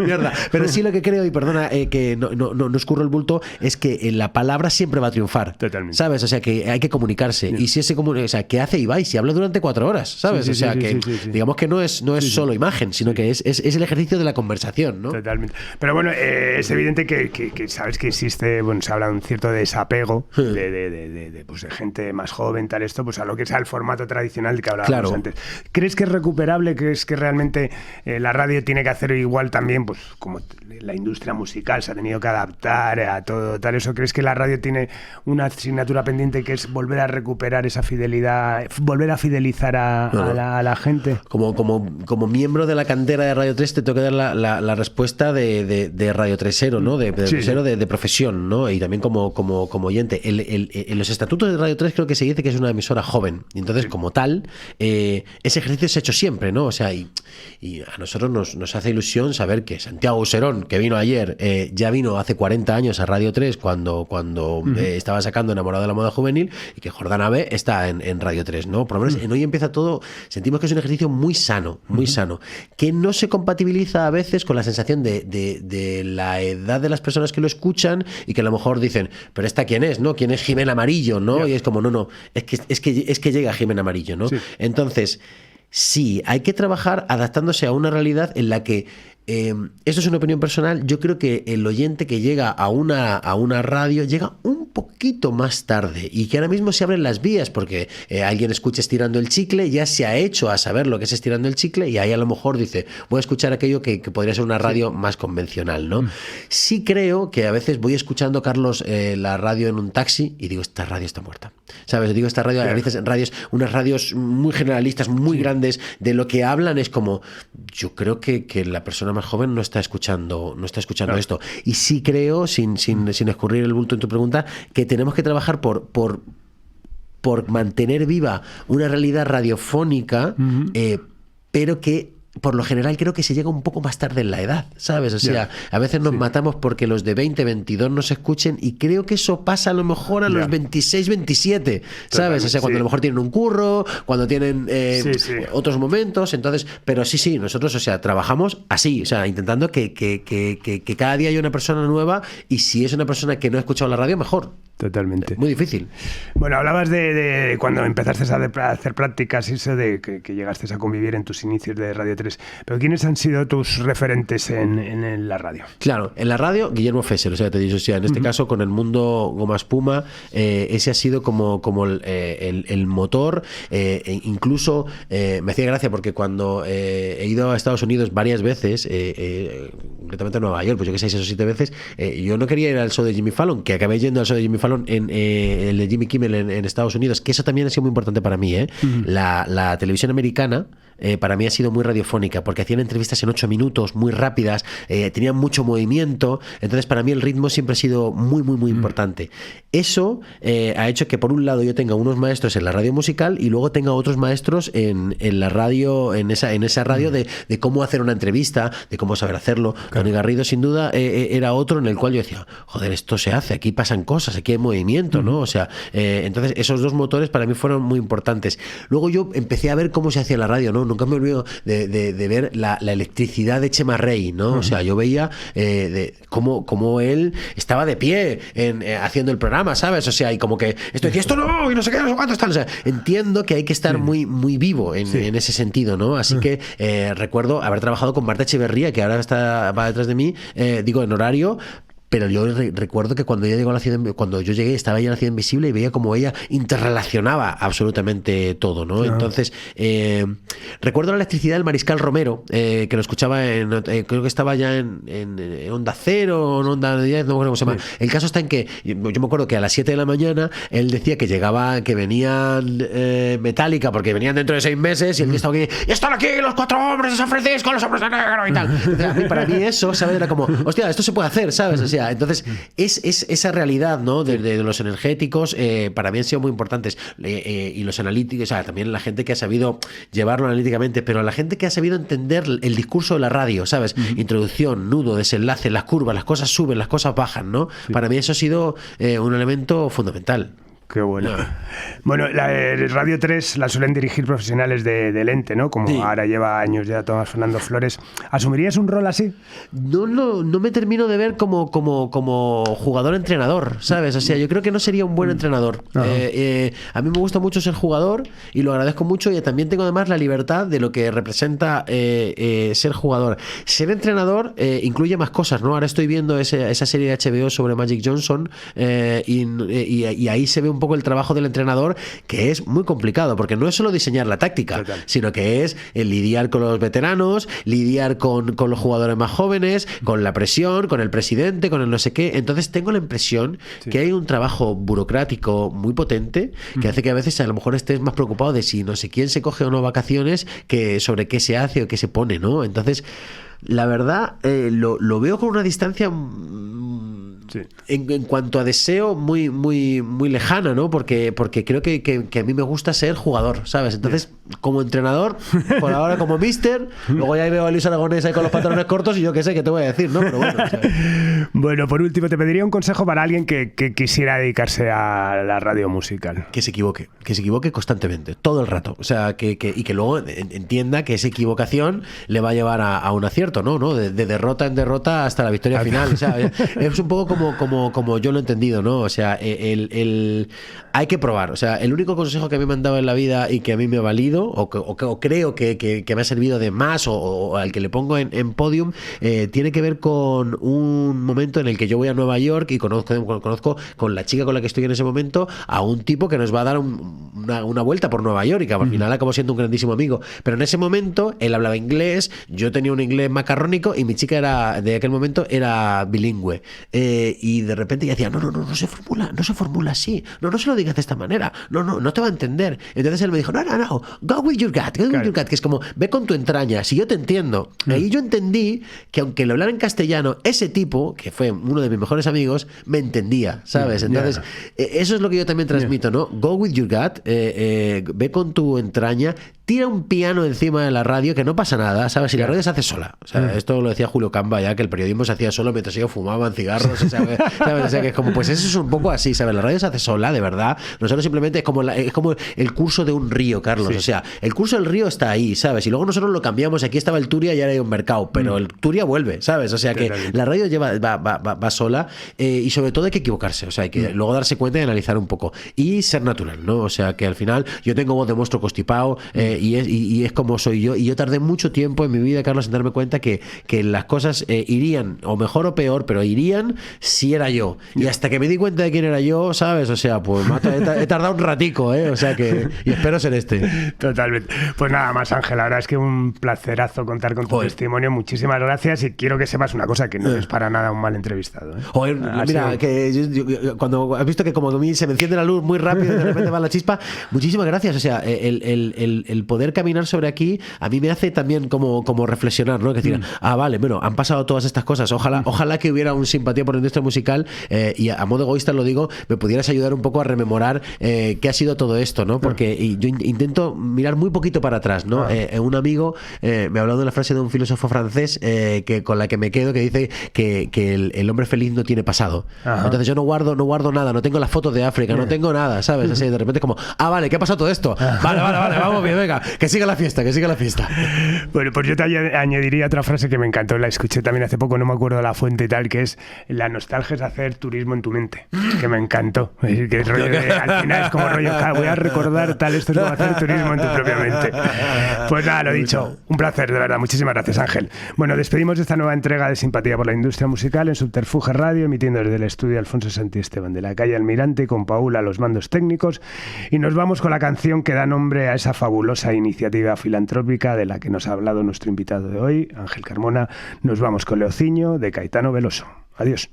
Mierda. Pero sí, lo que creo, y perdona que no escurro el bulto, es que la palabra siempre va a triunfar. Totalmente. ¿Sabes? O sea, que hay que comunicarse. Y si o sea, ¿qué hace Ibai? Si habla durante 4 horas, ¿sabes? O sea, que digamos que no es solo imagen, sino que es el ejercicio de la conversación, ¿no? Totalmente. Pero bueno, es evidente que sabes que existe, bueno, se habla de un cierto desapego de gente más joven, tal esto, pues a lo que es el formato tradicional que hablábamos antes. ¿Crees que es recuperable? ¿Crees que realmente la radio tiene que hacer igual también, pues como la industria musical se ha tenido que adaptar a todo tal eso? ¿Crees que la radio tiene una asignatura pendiente, que es volver a recuperar esa fidelidad, volver a fidelizar a la gente? Como miembro de la cantera de Radio 3 te tengo que dar la respuesta de Radio 3ero, ¿no? De profesión, ¿no? Y también como oyente. En los estatutos de Radio 3 creo que se dice que es una emisora joven. Y entonces, como tal, ese ejercicio se ha hecho siempre, ¿no? O sea, y a nosotros nos hace ilusión saber que Santiago Serón, que vino ayer, ya vino hace 40 años a Radio 3 cuando estaba sacando Enamorado de la Moda Juvenil, y que Jordana B está en Radio 3, ¿no? Por lo menos en Hoy Empieza Todo sentimos que es un ejercicio muy sano, que no se compatibiliza a veces con la sensación de la edad de las personas que lo escuchan y que a lo mejor dicen, pero ¿esta quién es, no? ¿Quién es Jimena Amarillo, no? Y es como, no, es que llega Jimena Amarillo, ¿no? Entonces, sí, hay que trabajar adaptándose a una realidad en la que esto es una opinión personal. Yo creo que el oyente que llega a una radio llega un poquito más tarde, y que ahora mismo se abren las vías porque alguien escucha Estirando el Chicle, ya se ha hecho a saber lo que es Estirando el Chicle, y ahí a lo mejor dice, voy a escuchar aquello que podría ser una radio más convencional, ¿no? Sí creo que a veces voy escuchando, Carlos, la radio en un taxi y digo, esta radio está muerta, ¿sabes? Digo, esta radio, a veces en unas radios muy generalistas, muy grandes, de lo que hablan es como, yo creo que la persona más joven no está escuchando esto. Y sí creo, sin escurrir el bulto en tu pregunta, que tenemos que trabajar por mantener viva una realidad radiofónica, pero que por lo general creo que se llega un poco más tarde en la edad, ¿sabes? O sea, a veces nos matamos porque los de 20, 22 no se escuchen, y creo que eso pasa a lo mejor a los 26, 27, ¿sabes? O sea, cuando a lo mejor tienen un curro, cuando tienen otros momentos, entonces, pero sí, nosotros, o sea, trabajamos así, o sea, intentando que cada día haya una persona nueva, y si es una persona que no ha escuchado la radio, mejor. Totalmente. Muy difícil. Bueno, hablabas de cuando empezaste a hacer prácticas y eso, de que llegaste a convivir en tus inicios de Radio 3. Pero ¿quiénes han sido tus referentes en la radio? Claro, en la radio, Guillermo Fesser, o sea, te digo, o sea, en este caso con el Mundo Goma Espuma, ese ha sido como el motor. Incluso me hacía gracia porque cuando he ido a Estados Unidos varias veces, concretamente a Nueva York, pues yo que sé, 6 o 7 veces, yo no quería ir al show de Jimmy Fallon, que acabé yendo al show de Jimmy Fallon en el de Jimmy Kimmel en Estados Unidos, que eso también ha sido muy importante para mí. La televisión americana para mí ha sido muy radiofónica, porque hacían entrevistas en 8 minutos, muy rápidas, tenían mucho movimiento, entonces para mí el ritmo siempre ha sido muy importante. Eso ha hecho que por un lado yo tenga unos maestros en la radio musical y luego tenga otros maestros en la radio, en esa radio de cómo hacer una entrevista, de cómo saber hacerlo. Tony Garrido sin duda era otro en el cual yo decía, joder, esto se hace, aquí pasan cosas, aquí hay movimiento, ¿no? O sea, entonces esos dos motores para mí fueron muy importantes. Luego yo empecé a ver cómo se hacía la radio, ¿no? Nunca me olvido de ver la electricidad de Chema Rey, ¿no? O sea, yo veía cómo él estaba de pie haciendo el programa, ¿sabes? O sea, y como que esto decía, esto no, y no sé qué, no sé cuánto están. O sea, entiendo que hay que estar muy vivo en ese sentido, ¿no? Así que recuerdo haber trabajado con Marta Echeverría, que ahora va detrás de mí, en horario. Pero yo recuerdo que cuando yo llegué estaba ella en la Ciudad Invisible y veía como ella interrelacionaba absolutamente todo, ¿no? Claro. Entonces, recuerdo la electricidad del Mariscal Romero, que lo escuchaba creo que estaba ya en Onda Cero, en Onda 10, no me acuerdo cómo se llama. El caso está en que yo me acuerdo que a las 7 de la mañana él decía que venían Metallica, porque venían dentro de 6 meses, y el tío estaba aquí, y están aquí los 4 hombres de San Francisco, los hombres de negro y tal. Entonces, para mí eso, ¿sabes? Era como, hostia, esto se puede hacer, ¿sabes? O sea, entonces es esa realidad, ¿no? de los energéticos, para mí han sido muy importantes, y los analíticos, o sea, también la gente que ha sabido llevarlo analíticamente, pero la gente que ha sabido entender el discurso de la radio, ¿sabes? Introducción, nudo, desenlace, las curvas, las cosas suben, las cosas bajan, ¿no? Para mí eso ha sido un elemento fundamental. Qué bueno. Bueno, la Radio 3 la suelen dirigir profesionales del ente, ¿no? Como ahora lleva años ya Tomás Fernando Flores. ¿Asumirías un rol así? No me termino de ver como jugador-entrenador, ¿sabes? O sea, yo creo que no sería un buen entrenador. A mí me gusta mucho ser jugador y lo agradezco mucho, y también tengo además la libertad de lo que representa ser jugador. Ser entrenador incluye más cosas, ¿no? Ahora estoy viendo esa serie de HBO sobre Magic Johnson, y ahí se ve un poco el trabajo del entrenador, que es muy complicado, porque no es solo diseñar la táctica, sino que es lidiar con los veteranos, lidiar con los jugadores más jóvenes, con la presión, con el presidente, con el no sé qué. Entonces tengo la impresión que hay un trabajo burocrático muy potente, que hace que a veces a lo mejor estés más preocupado de si no sé quién se coge o no vacaciones que sobre qué se hace o qué se pone, ¿no? Entonces, la verdad, lo veo con una distancia en cuanto a deseo muy lejana, ¿no? Porque creo que a mí me gusta ser jugador, ¿sabes? Entonces, como entrenador, por ahora como míster, luego ya veo a Luis Aragonés ahí con los pantalones cortos y yo qué sé qué te voy a decir, ¿no? Pero bueno, ¿sabes? Bueno, por último, te pediría un consejo para alguien que quisiera dedicarse a la radio musical. Que se equivoque constantemente, todo el rato. O sea, y que luego entienda que esa equivocación le va a llevar a un acierto, ¿no? De derrota en derrota hasta la victoria final. O sea, es un poco como yo lo he entendido, ¿no? O sea, hay que probar. O sea, el único consejo que a mí me han dado en la vida y que a mí me ha valido, o creo que me ha servido de más, o al que le pongo en podium, tiene que ver con un momento en el que yo voy a Nueva York y conozco con la chica con la que estoy en ese momento a un tipo que nos va a dar una vuelta por Nueva York, y que al final acabó siendo un grandísimo amigo. Pero en ese momento él hablaba inglés, yo tenía un inglés macarrónico y mi chica de aquel momento era bilingüe. Y de repente ella decía, no se formula así, no se lo digas de esta manera, no te va a entender. Entonces él me dijo, no, go with your gut, que es como, ve con tu entraña, si yo te entiendo. Ahí yo entendí que aunque le hablara en castellano, ese tipo, que fue uno de mis mejores amigos, me entendía, ¿sabes? Entonces, eso es lo que yo también transmito, ¿no? Go with your gut, ve con tu entraña, tira un piano encima de la radio que no pasa nada, ¿sabes? Y la radio se hace sola. O sea, esto lo decía Julio Camba ya, que el periodismo se hacía solo mientras ellos fumaban cigarros, o sea, ¿sabes? O sea, que es como, pues eso es un poco así, ¿sabes? La radio se hace sola, de verdad. Nosotros simplemente es como el curso de un río, Carlos. Sí. O sea, el curso del río está ahí, ¿sabes? Y luego nosotros lo cambiamos. Aquí estaba el Turia y ahora hay un mercado, pero el Turia vuelve, ¿sabes? O sea, que la radio va sola, y sobre todo hay que equivocarse, o sea, hay que luego darse cuenta y analizar un poco y ser natural, ¿no? O sea, que al final yo tengo voz de monstruo constipado, y es como soy yo, y yo tardé mucho tiempo en mi vida, Carlos, en darme cuenta que las cosas irían, o mejor o peor, pero irían si era yo. Y hasta que me di cuenta de quién era yo, ¿sabes? O sea, pues he tardado un ratico, ¿eh? O sea que, y espero ser este. Totalmente. Pues nada más, Ángel, la verdad es que un placerazo contar con tu testimonio. Muchísimas gracias, y quiero que sepas una cosa, que no es para nada un mal entrevistado, ¿eh? Joder, mira, que yo, cuando has visto que como a mí se me enciende la luz muy rápido y de repente va la chispa, muchísimas gracias. O sea, el poder caminar sobre aquí a mí me hace también como reflexionar, ¿no? Que decir, vale, bueno, han pasado todas estas cosas. Ojalá que hubiera un simpatía por la industria musical, y a modo egoísta lo digo, me pudieras ayudar un poco a rememorar qué ha sido todo esto, ¿no? Porque yo intento mirar muy poquito para atrás, ¿no? Un amigo me ha hablado de la frase de un filósofo francés, con la que me quedo, que dice que el hombre feliz no tiene pasado. Entonces yo no guardo nada, no tengo las fotos de África, no tengo nada, ¿sabes? Así de repente como, vale, ¿qué ha pasado todo esto? Vale, vamos bien, venga, que siga la fiesta. Bueno, pues yo te añadiría otra frase que me encantó, la escuché también hace poco, no me acuerdo la fuente y tal, que es: la nostalgia es hacer turismo en tu mente, que me encantó. Que es rollo al final es como rollo, voy a recordar tal, esto es como hacer turismo en tu propia mente. Pues nada, lo dicho, un placer, de verdad, muchísimas gracias, Ángel. Bueno, despedimos esta nueva entrega de Simpatía por la Industria Musical en Subterfuge Radio, emitiendo desde el estudio Alfonso Santisteban de la calle Almirante, con Paula a los mandos técnicos, y nos vamos con la canción que da nombre a esa fabulosa iniciativa filantrópica de la que nos ha hablado nuestro invitado de hoy, Ángel Carmona. Nos vamos con Leociño, de Caetano Veloso. Adiós.